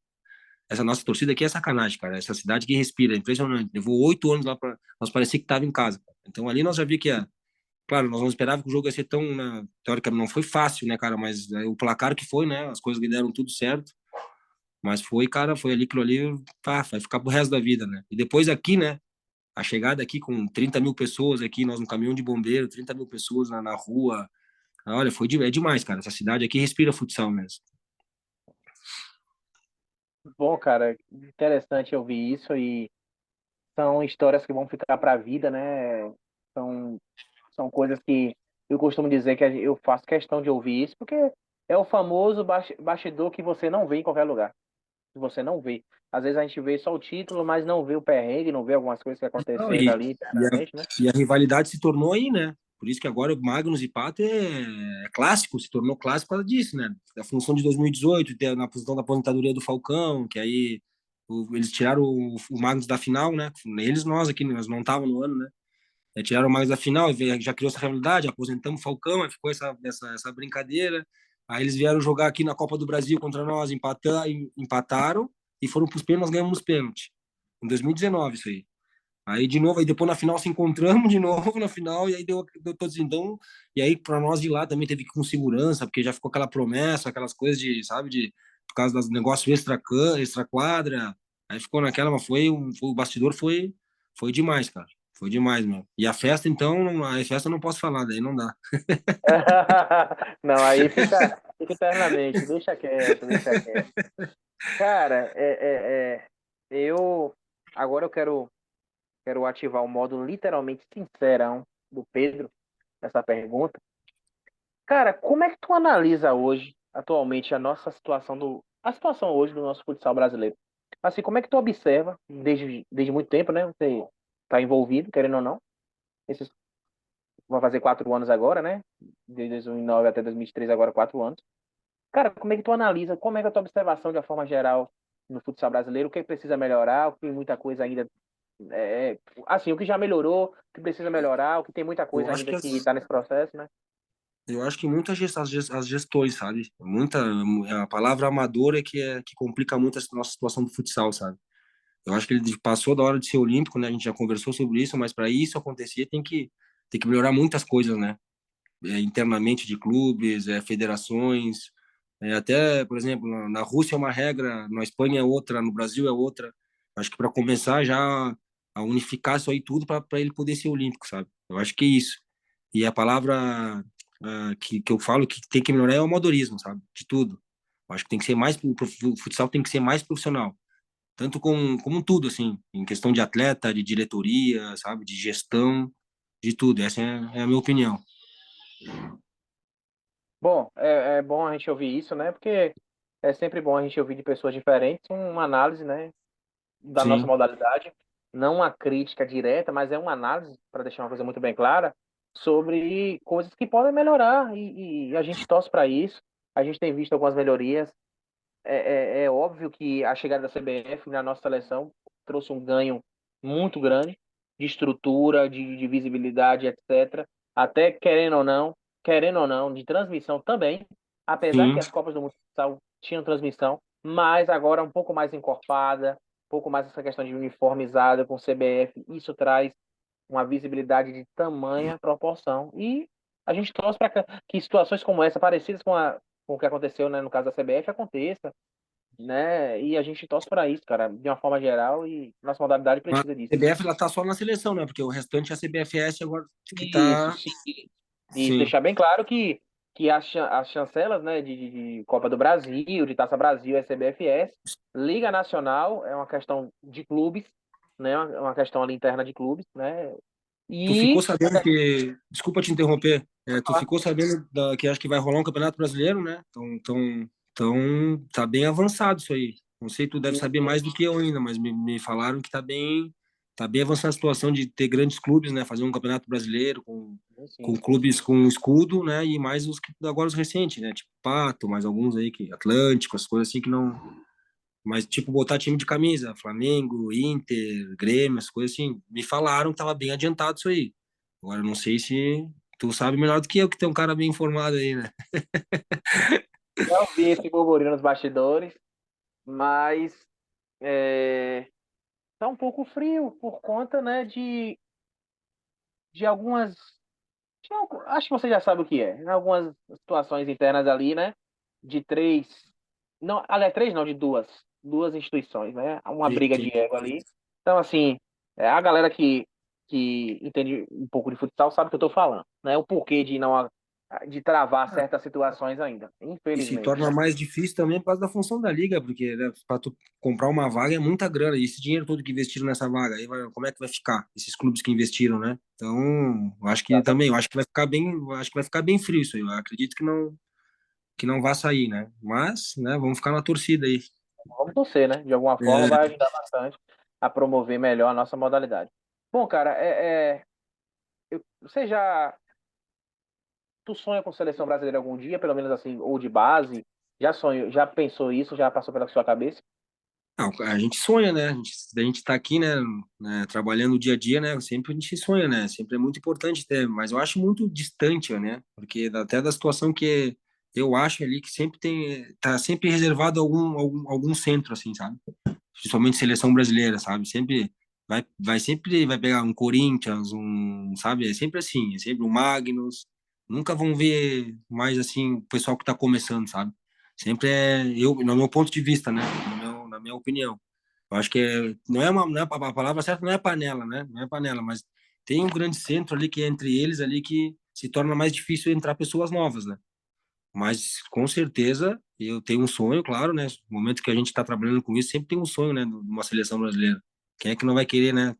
essa nossa torcida aqui é sacanagem, cara. Essa cidade que respira, é impressionante. Levou 8 anos lá para nós parecia que tava em casa. Então ali nós já vi que claro, nós não esperávamos que o jogo ia ser tão, né, teoricamente não foi fácil, né, cara, mas o placar que foi, né, as coisas que deram tudo certo. Mas foi, cara, foi ali aquilo ali, pá, vai ficar pro resto da vida, né? E depois aqui, né, a chegada aqui com 30 mil pessoas aqui, nós no caminhão de bombeiro, 30 mil pessoas na rua. Olha, é demais, cara. Essa cidade aqui respira futsal mesmo. Bom, cara, interessante ouvir isso e são histórias que vão ficar para a vida, né? São, são coisas que eu costumo dizer que eu faço questão de ouvir isso, porque é o famoso bastidor que você não vê em qualquer lugar. Que você não vê. Às vezes a gente vê só o título, mas não vê o perrengue, não vê algumas coisas que Não, aconteceram e, ali e, a, internamente, né? e a rivalidade se tornou aí, né? Por isso que agora o Magnus e Pato é clássico, se tornou clássico por causa disso, né? A função de 2018, na função da aposentadoria do Falcão, que aí eles tiraram o Magnus da final, né? Eles, nós aqui, nós não estávamos no ano, né? Tiraram o Magnus da final, já criou essa rivalidade, aposentamos o Falcão, aí ficou essa brincadeira. Aí eles vieram jogar aqui na Copa do Brasil contra nós, empataram e foram para os pênaltis, nós ganhamos os pênaltis. Em 2019, isso aí. Aí de novo, aí depois na final se encontramos de novo na final, e aí deu todos então, e aí para nós de lá também teve que ir com segurança, porque já ficou aquela promessa, aquelas coisas de, sabe, por causa dos negócios extra quadra, aí ficou naquela, mas o bastidor foi demais, cara. Foi demais, meu. E a festa, então, a festa eu não posso falar, daí não dá. Não, aí fica eternamente, deixa quieto, deixa quieto. Cara, eu agora eu quero ativar o modo literalmente sincerão do Pedro nessa pergunta. Cara, como é que tu analisa hoje, atualmente, a situação hoje do nosso futsal brasileiro? Assim, como é que tu observa, desde muito tempo, né? Você tá envolvido, querendo ou não. Esses, vai fazer 4 anos agora, né? De 2009 até 2023, agora 4 anos. Cara, como é que tu analisa, como é que é a tua observação de uma forma geral no futsal brasileiro? O que precisa melhorar, o que tem muita coisa ainda assim, o que já melhorou, o que precisa melhorar, o que tem muita Eu coisa acho ainda que que está nesse processo, né? eu acho que muitas as gestões, sabe? A palavra amador que complica muito a nossa situação do futsal, sabe? Eu acho que ele passou da hora de ser olímpico, né? A gente já conversou sobre isso, mas para isso acontecer tem que melhorar muitas coisas, né? Internamente de clubes, federações, até, por exemplo, na Rússia é uma regra, na Espanha é outra, no Brasil é outra. Acho que para começar já a unificar isso aí tudo para ele poder ser olímpico, sabe? Eu acho que é isso. E a palavra que eu falo que tem que melhorar é o amadorismo, sabe? De tudo. Eu acho que tem que ser o futsal tem que ser mais profissional tanto como tudo, assim, em questão de atleta, de diretoria, sabe, de gestão, de tudo. Essa é a minha opinião. Bom, é bom a gente ouvir isso, né? Porque é sempre bom a gente ouvir de pessoas diferentes uma análise, né, da nossa Sim, modalidade. Não uma crítica direta, mas é uma análise, para deixar uma coisa muito bem clara, sobre coisas que podem melhorar e a gente torce para isso. A gente tem visto algumas melhorias. É óbvio que a chegada da CBF na nossa seleção trouxe um ganho muito grande de estrutura, de visibilidade, etc. Até querendo ou não, de transmissão também, apesar que sim. as Copas do Mundo de Futsal tinham transmissão, mas agora um pouco mais encorpada, um pouco mais essa questão de uniformizada com o CBF, isso traz uma visibilidade de tamanha proporção. E a gente torce para que situações como essa, parecidas com o que aconteceu, né, no caso da CBF, aconteça, né? E a gente torce para isso, cara, de uma forma geral, e nossa modalidade Mas precisa a disso. CBF ela tá só na seleção, né? Porque o restante é a CBFS agora que Isso, tá. sim. Isso, Sim. deixar bem claro que as chancelas, né, de Copa do Brasil, de Taça Brasil, é CBFS, Liga Nacional é uma questão de clubes, né, uma questão ali interna de clubes, né, Tu ficou e sabendo que. Desculpa te interromper. Tu ficou sabendo que acho que vai rolar um Campeonato Brasileiro, né? Então tá bem avançado isso aí. Não sei, tu deve saber mais do que eu ainda, mas me falaram que tá bem avançada a situação de ter grandes clubes, né? Fazer um Campeonato Brasileiro com sim. clubes com escudo, né? E mais agora os recentes, né? Tipo Pato, mais alguns aí que Atlântico, as coisas assim que não. Mas, tipo, botar time de camisa, Flamengo, Inter, Grêmio, as coisas assim. Me falaram que tava bem adiantado isso aí. Agora, eu não sei se tu sabe melhor do que eu, que tem um cara bem informado aí, né? Eu vi esse burburinho nos bastidores, mas é, tá um pouco frio por conta, né, de algumas. Acho que você já sabe o que é. Algumas situações internas ali, né? De três. Não, aliás, três não, de duas. Duas instituições, né? Uma Sim, briga sim. de ego ali. Então, assim, a galera que entende um pouco de futsal sabe o que eu tô falando, né? O porquê de não de travar certas situações ainda, E se infelizmente, torna né? mais difícil também por causa da função da liga, porque né, para tu comprar uma vaga é muita grana. E esse dinheiro todo que investiram nessa vaga, aí como é que vai ficar? Esses clubes que investiram, né? Então, eu acho que também, eu acho que vai ficar bem, eu acho que vai ficar bem frio isso aí. Eu acredito que não vai sair, né? Mas, né, vamos ficar na torcida aí. Vamos torcer, né? De alguma forma vai É, ajudar bastante a promover melhor a nossa modalidade. Bom, cara, você já tu sonha com seleção brasileira algum dia, pelo menos assim, ou de base? Já pensou isso? Já passou pela sua cabeça? não, a gente sonha, né? A gente tá aqui, né, trabalhando o dia a dia, né? Sempre a gente sonha, né? Sempre é muito importante ter, mas eu acho muito distante, né? Porque até da situação que eu acho ali que sempre tá sempre reservado algum centro, assim, sabe? Principalmente seleção brasileira, sabe? Sempre vai pegar um Corinthians, sabe? É sempre assim, é sempre o Magnus. Nunca vão ver mais assim o pessoal que tá começando, sabe? Sempre no meu ponto de vista, né? Na minha opinião. Eu acho que não é a palavra certa não é panela, né? Não é panela, mas tem um grande centro ali que é entre eles ali que se torna mais difícil entrar pessoas novas, né? Mas com certeza eu tenho um sonho, claro, né? No momento que a gente está trabalhando com isso, sempre tem um sonho, né? De uma seleção brasileira. Quem é que não vai querer, né?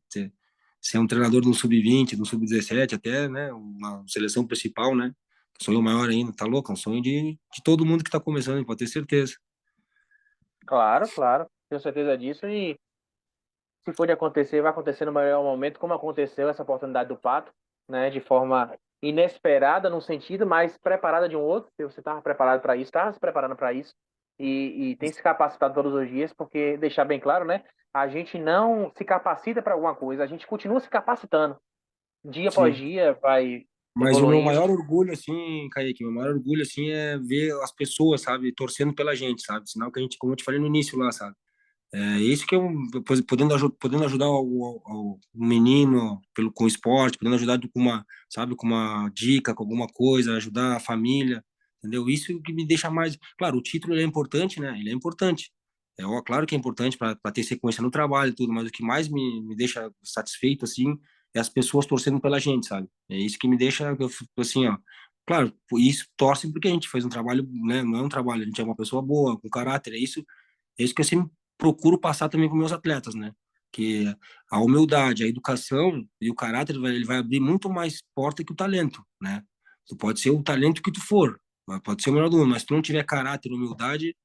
Ser um treinador do sub-20, do sub-17, até, né? Uma seleção principal, né? Sonho maior ainda, tá louco? É um sonho de todo mundo que está começando, pode ter certeza. Claro, claro. Tenho certeza disso. E se for de acontecer, vai acontecer no melhor momento, como aconteceu essa oportunidade do Pato, né? De forma inesperada num sentido, mas preparada de um outro. Se você estava preparado para isso, estava se preparando para isso. E tem se capacitado todos os dias, porque deixar bem claro, né? A gente não se capacita para alguma coisa, a gente continua se capacitando. Dia após Sim. dia vai Mas o meu evoluindo. maior orgulho, assim, Kaique, meu maior orgulho, assim, é ver as pessoas, sabe, torcendo pela gente, sabe? Sinal que a gente, como eu te falei no início lá, sabe? É isso que eu, podendo ajudar o menino com o esporte, podendo ajudar com sabe, com uma dica, com alguma coisa, ajudar a família, entendeu? Isso que me deixa mais. Claro, o título ele é importante, né? Ele é importante. Claro que é importante para ter sequência no trabalho e tudo, mas o que mais me deixa satisfeito, assim, é as pessoas torcendo pela gente, sabe? É isso que me deixa, eu fico assim, ó. Claro, isso torce porque a gente fez um trabalho, né? Não é um trabalho, a gente é uma pessoa boa, com caráter, é isso que eu sempre procuro passar também com meus atletas, né? Que a humildade, a educação e o caráter, ele vai abrir muito mais porta que o talento, né? Tu pode ser o talento que tu for, Pode ser o melhor do mundo, mas se tu não tiver caráter, humildade,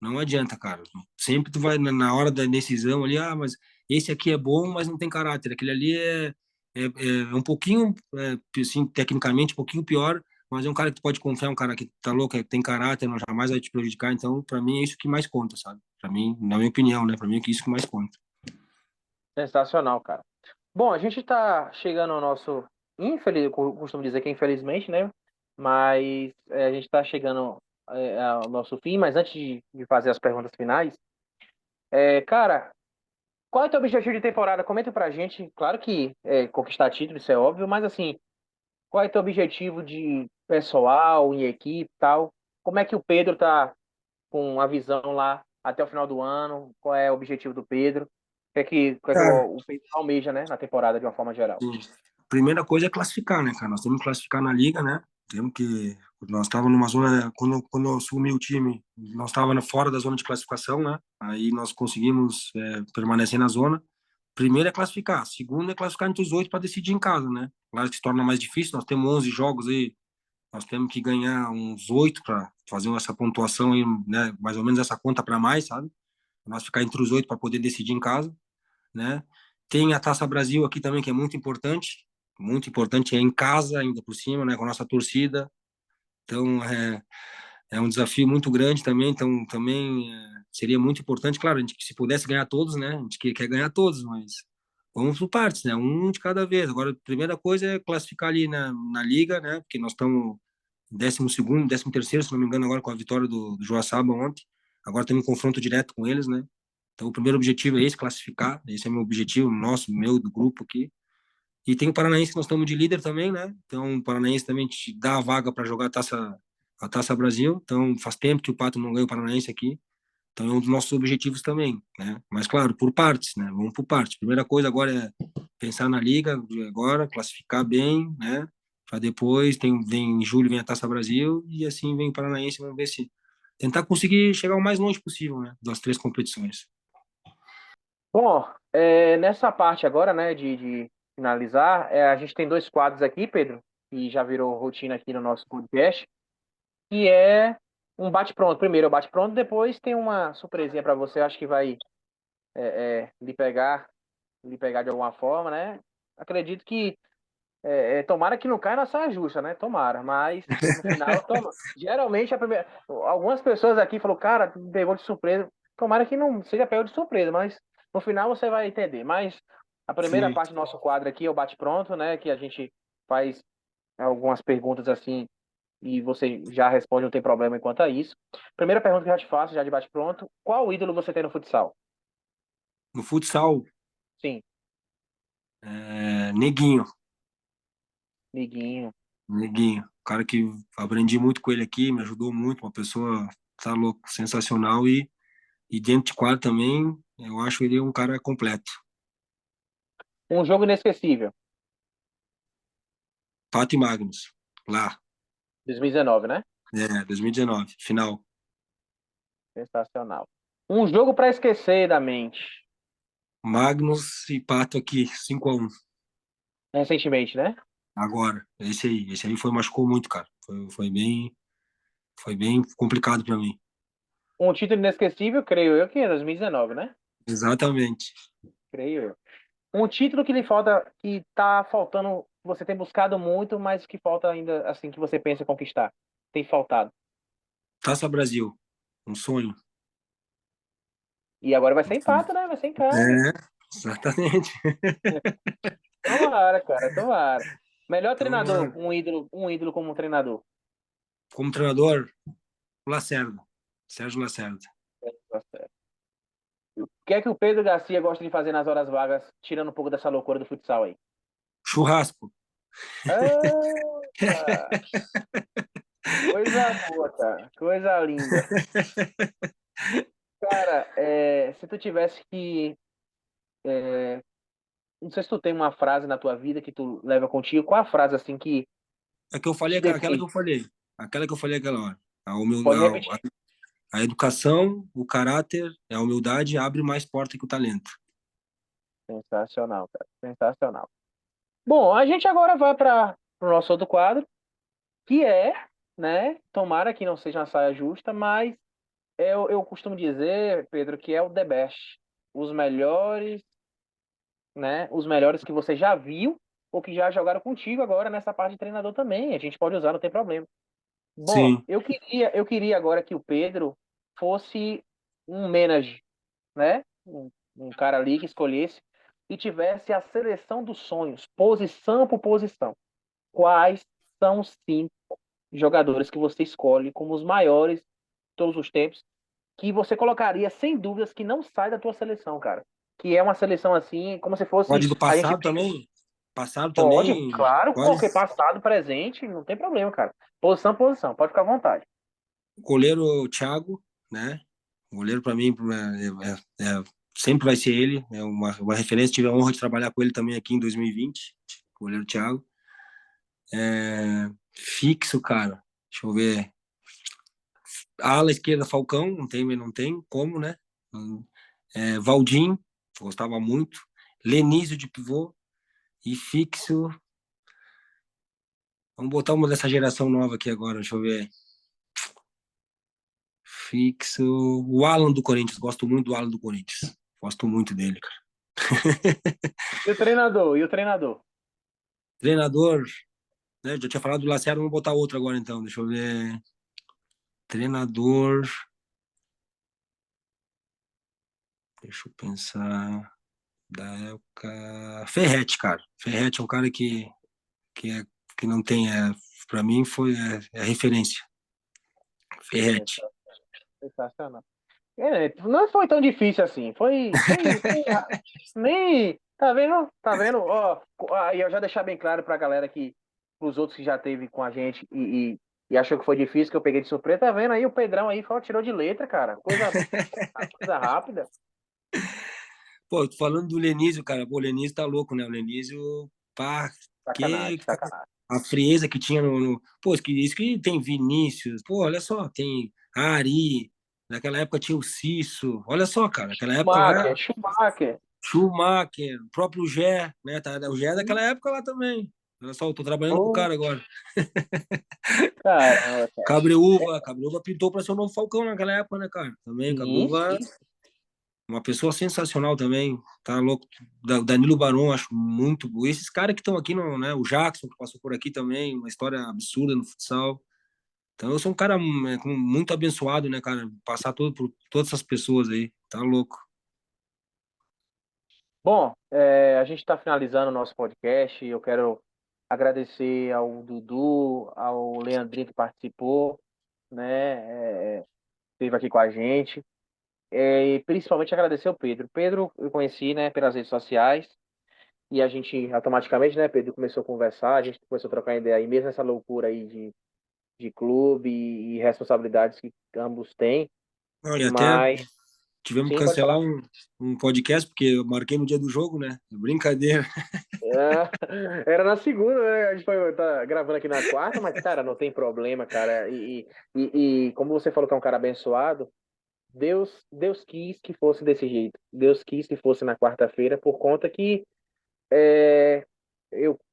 não adianta, cara. Sempre tu vai na hora da decisão ali, mas esse aqui é bom, mas não tem caráter. Aquele ali é um pouquinho, assim, tecnicamente, um pouquinho pior, mas é um cara que tu pode confiar, um cara que tá louco, que tem caráter, não jamais vai te prejudicar. Então, para mim, é isso que mais conta, sabe? Para mim, na minha opinião, né? Para mim, é isso que mais conta. Sensacional, cara. Bom, a gente tá chegando ao nosso, eu costumo dizer que infelizmente, né? Mas a gente tá chegando ao nosso fim, mas antes de fazer as perguntas finais, cara, qual é o teu objetivo de temporada? Comenta pra gente. Claro que conquistar título, isso é óbvio, mas assim, qual é o teu objetivo de pessoal, em equipe e tal? Como é que o Pedro tá com a visão lá até o final do ano? Qual é o objetivo do Pedro? O que é que Cara, o Pedro almeja, né, na temporada de uma forma geral? sim. Primeira coisa é classificar, né, cara? Nós temos que classificar na liga, né? Temos que. Nós estávamos numa zona. Quando eu assumi o time, nós estávamos fora da zona de classificação, né? Aí nós conseguimos permanecer na zona. Primeiro é classificar. Segundo é classificar entre os 8 para decidir em casa, né? Claro que se torna mais difícil. Nós temos 11 jogos aí. Nós temos que ganhar uns 8 para fazer essa pontuação aí, né? Mais ou menos essa conta para mais, sabe? Nós ficar entre os 8 para poder decidir em casa, né? Tem a Taça Brasil aqui também, que é muito importante, é em casa ainda por cima, né, com a nossa torcida, então é um desafio muito grande também, então também seria muito importante, claro, a gente se pudesse ganhar todos, né, a gente quer ganhar todos, mas vamos por partes, né, um de cada vez. Agora, a primeira coisa é classificar ali na liga, né, porque nós estamos 12º, 13º, se não me engano, agora com a vitória do Joaçaba ontem, agora temos um confronto direto com eles, né. Então, o primeiro objetivo é esse, classificar. Esse é meu objetivo, nosso, meu, do grupo aqui. E tem o Paranaense, que nós estamos de líder também, né? Então, o Paranaense também te dá a vaga para jogar a Taça Brasil. Então, faz tempo que o Pato não ganha o Paranaense aqui. Então, é um dos nossos objetivos também, né? Mas, claro, por partes, né? Vamos por partes. Primeira coisa agora é pensar na Liga, agora, classificar bem, né? Para depois, vem em julho, vem a Taça Brasil e assim vem o Paranaense. Vamos ver se tentar conseguir chegar o mais longe possível, né? Das 3 competições. Bom, nessa parte agora, né, de finalizar, a gente tem dois quadros aqui, Pedro, que já virou rotina aqui no nosso podcast, que é um bate-pronto. Primeiro é o bate-pronto, depois tem uma surpresinha para você, acho que vai lhe pegar de alguma forma, né? Acredito que tomara que não caia na saia justa, né? Tomara, mas no final, toma. Geralmente algumas pessoas aqui falaram, cara, me pegou de surpresa. Tomara que não seja pego de surpresa, mas no final você vai entender. Mas a primeira Sim. parte do nosso quadro aqui é o bate-pronto, né? Que a gente faz algumas perguntas assim e você já responde, não tem problema quanto a isso. Primeira pergunta que eu já te faço, já de bate-pronto: qual ídolo você tem no futsal? No futsal, Sim, Neguinho. Liguinho. Neguinho, cara que aprendi muito com ele aqui, me ajudou muito, uma pessoa, tá louco, sensacional e dentro de quadro também, eu acho ele um cara completo. Um jogo inesquecível, Pato e Magnus, lá, 2019, né? 2019, final. Sensacional. Um jogo para esquecer da mente. Magnus e Pato aqui, 5-1. Recentemente, né? Agora, esse aí machucou muito, cara. Foi bem complicado para mim. Um título inesquecível, creio eu, que é 2019, né? Exatamente. Creio eu. Um título que lhe falta, que tá faltando, você tem buscado muito, mas que falta ainda, assim, que você pensa em conquistar. Tem faltado. Taça Brasil, um sonho. E agora vai ser empate, né? Vai ser em casa. É, exatamente. Tomara, cara, tomara. Melhor Então, treinador, um ídolo como treinador. como treinador, Lacerda, Sérgio Lacerda. Tá certo. O que é que o Pedro Garcia gosta de fazer nas horas vagas, tirando um pouco dessa loucura do futsal aí? Churrasco. Eita, coisa boa, cara. Coisa linda. Cara, se tu tivesse que. Não sei se tu tem uma frase na tua vida que tu leva contigo. Qual a frase assim que É que eu falei, te aquela que define? eu falei. Aquela que eu falei aquela hora. Pode repetir. A educação, o caráter, a humildade abre mais porta que o talento. Sensacional, cara. Sensacional. Bom, a gente agora vai para o nosso outro quadro, que é, né? Tomara que não seja uma saia justa, mas eu costumo dizer, Pedro, que é o the best. Os melhores, né? Os melhores que você já viu ou que já jogaram contigo agora nessa parte de treinador também. A gente pode usar, não tem problema. Bom, Sim, eu queria agora que o Pedro fosse um manager, né? Um cara ali que escolhesse e tivesse a seleção dos sonhos, posição por posição. Quais são os 5 jogadores que você escolhe como os maiores de todos os tempos, que você colocaria sem dúvidas que não sai da tua seleção, cara? Que é uma seleção assim, como se fosse pode do a gente passado também? Passado pode, também, claro, qualquer quais? passado, presente, não tem problema, cara. Posição, posição, pode ficar à vontade. Goleiro Thiago, né? O goleiro para mim sempre vai ser ele, é uma referência. Tive a honra de trabalhar com ele também aqui em 2020, goleiro Thiago. Fixo, cara. Deixa eu ver. Ala esquerda Falcão, não tem como, né? Valdim, gostava muito. Lenísio de pivô e fixo. Vamos botar uma dessa geração nova aqui agora, deixa eu ver. Fixo. O Alan do Corinthians, gosto muito do Alan do Corinthians. Gosto muito dele, cara. E o treinador? E o treinador? Treinador, né? Já tinha falado do Lacerda, vamos botar outro agora então. Deixa eu ver. Treinador. Deixa eu pensar. Da época. Ferrete, cara. Ferrete é um cara que, é, que não tem. Para mim, é referência. Ferrete. Sensacional. Não foi tão difícil assim. Nem. Tá vendo? Tá vendo? Ó, aí eu já deixar bem claro pra galera que, pros outros que já teve com a gente e achou que foi difícil, que eu peguei de surpresa. Tá vendo aí o Pedrão aí, tirou de letra, cara. Coisa rápida. Pô, tô falando do Lenísio, cara. Pô, o Lenísio tá louco, né? O Lenísio, pá, Sacanagem, que sacanagem. a frieza que tinha Pô, isso que tem Vinícius. Pô, olha só, tem Ari. Naquela época tinha o Cício. Olha só, cara, naquela época Schumacher, lá, Schumacher. Schumacher, o próprio Gé, né? O Gé é daquela época lá também. Olha só, eu tô trabalhando com o Pô, cara agora. caramba, cara. Cabreúva pintou pra ser o novo Falcão naquela época, né, cara? Também, Sim, Cabreúva, sim. uma pessoa sensacional também, tá louco. O Danilo Barão, acho muito bom. Esses caras que estão aqui, no, né? O Jackson, que passou por aqui também, uma história absurda no futsal. Então, eu sou um cara muito abençoado, né, cara? Passar por todas essas pessoas aí, tá louco. Bom, a gente está finalizando o nosso podcast. Eu quero agradecer ao Dudu, ao Leandrinho que participou, né? Esteve aqui com a gente. E principalmente agradecer ao Pedro. Pedro eu conheci, né, pelas redes sociais e a gente automaticamente, né, Pedro, começou a conversar, a gente começou a trocar ideia aí, mesmo essa loucura aí de clube e responsabilidades que ambos têm. Olha, até Mas, tivemos que sim, pode cancelar falar. um podcast, porque eu marquei no dia do jogo, né? Brincadeira. É, era na segunda, né? A gente tá gravando aqui na quarta, mas, cara, não tem problema, cara. E como você falou que é um cara abençoado, Deus quis que fosse desse jeito. Deus quis que fosse na quarta-feira, por conta que é,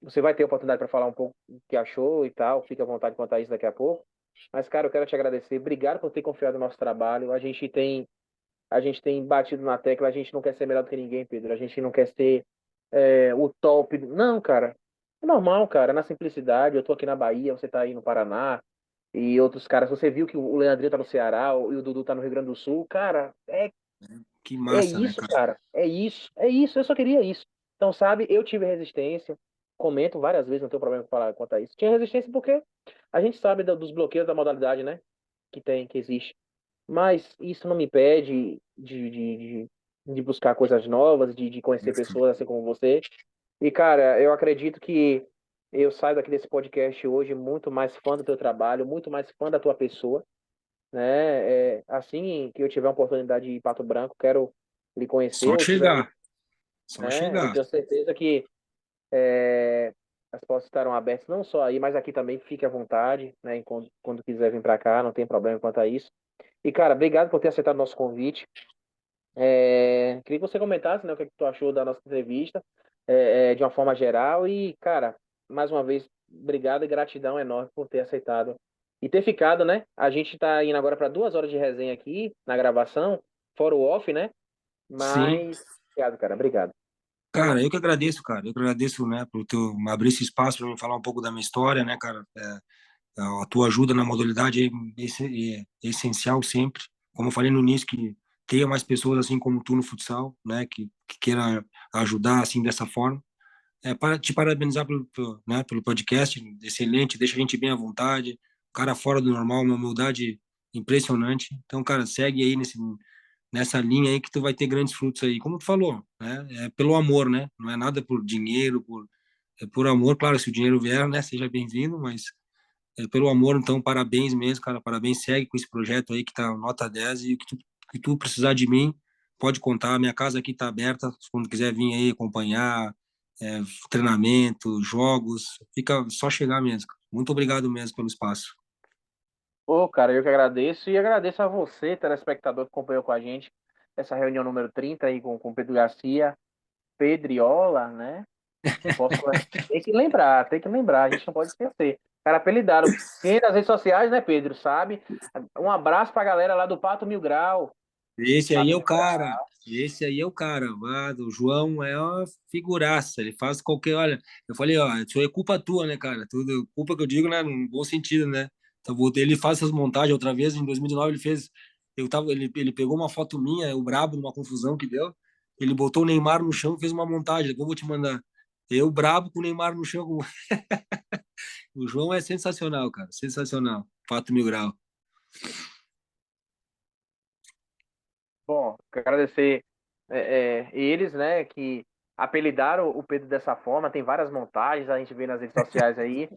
você vai ter oportunidade para falar um pouco o que achou e tal. Fica à vontade quanto a isso daqui a pouco. Mas, cara, eu quero te agradecer. Obrigado por ter confiado no nosso trabalho. A gente tem batido na tecla, a gente não quer ser melhor do que ninguém, Pedro. A gente não quer ser o top. Não, cara. É normal, cara, na simplicidade. Eu tô aqui na Bahia, você tá aí no Paraná. E outros caras, você viu que o Leandrinho tá no Ceará e o Dudu tá no Rio Grande do Sul. Cara, Que é massa, né, isso, cara? cara. É isso. É isso. Eu só queria isso. Então, sabe, eu tive resistência. Comento várias vezes, não tenho problema com falar quanto a isso. Tinha resistência porque a gente sabe dos bloqueios da modalidade, né? Que existe. Mas isso não me impede de buscar coisas novas, de conhecer pessoas assim como você. E, cara, eu acredito que eu saio daqui desse podcast hoje muito mais fã do teu trabalho, muito mais fã da tua pessoa, né? Assim que eu tiver a oportunidade de ir em Pato Branco, quero lhe conhecer, Só ou tiver, chegar, só né? Eu chegar. tenho certeza que é, as portas estarão abertas, não só aí, mas aqui também. Fique à vontade, né? Quando quiser vir para cá, não tem problema quanto a isso. E, cara, obrigado por ter aceitado o nosso convite. Queria que você comentasse, né, o que, é que tu achou da nossa entrevista, de uma forma geral. E, cara, mais uma vez, obrigado e gratidão enorme por ter aceitado e ter ficado, né? A gente tá indo agora para 2 horas de resenha aqui na gravação, fora o off, né? Sim. Mas, obrigado, cara, obrigado. Cara, eu que agradeço, cara. Eu que agradeço, né, por tu abrir esse espaço para mim falar um pouco da minha história, né, cara? A tua ajuda na modalidade é essencial sempre. Como eu falei no início, que tenha mais pessoas assim como tu no futsal, né, que queira ajudar assim dessa forma. Para te parabenizar né, pelo podcast, excelente, deixa a gente bem à vontade. Cara fora do normal, uma humildade impressionante. Então, cara, segue aí nessa linha aí que tu vai ter grandes frutos aí. Como tu falou, né? É pelo amor, né? Não é nada por dinheiro, é por amor. Claro, se o dinheiro vier, né? Seja bem-vindo, mas é pelo amor. Então, parabéns mesmo, cara. Parabéns. Segue com esse projeto aí que tá nota 10 e o que tu precisar de mim, pode contar. Minha casa aqui tá aberta. Quando quiser vir aí acompanhar, treinamento, jogos, fica só chegar mesmo. Muito obrigado mesmo pelo espaço. Ô, cara, eu que agradeço e agradeço a você, telespectador, que acompanhou com a gente essa reunião número 30 aí com o Pedro Garcia, Pedriola, né? Posso... tem que lembrar, a gente não pode esquecer. Cara, apelidaram. Quem nas redes sociais, né, Pedro, sabe? Um abraço pra galera lá do Pato Mil Grau. Esse aí é Pato o Mil Grau. cara. Esse aí é o cara. O João é uma figuraça. Ele faz qualquer. Olha, eu falei, ó, isso aí é culpa tua, né, cara? Tudo, culpa que eu digo, né, num bom sentido, né? Então, ele faz essas montagens outra vez. Em 2019 ele fez. Ele pegou uma foto minha, o brabo, numa confusão que deu. Ele botou o Neymar no chão e fez uma montagem. Depois eu vou te mandar. Eu brabo com o Neymar no chão. O João é sensacional, cara. Sensacional. Fato mil grau. Bom, quero agradecer eles, né, que apelidaram o Pedro dessa forma. Tem várias montagens, a gente vê nas redes sociais aí.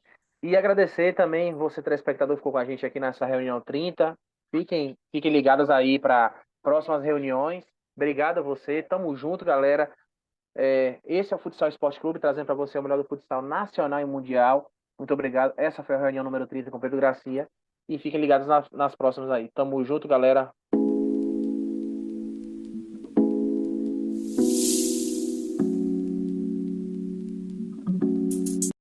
E agradecer também você, telespectador, que ficou com a gente aqui nessa reunião 30. Fiquem ligados aí para próximas reuniões. Obrigado a você. Tamo junto, galera. Esse é o Futsal Esporte Clube, trazendo para você o melhor do futsal nacional e mundial. Muito obrigado. Essa foi a reunião número 30 com Pedro Gracia. E fiquem ligados nas próximas aí. Tamo junto, galera.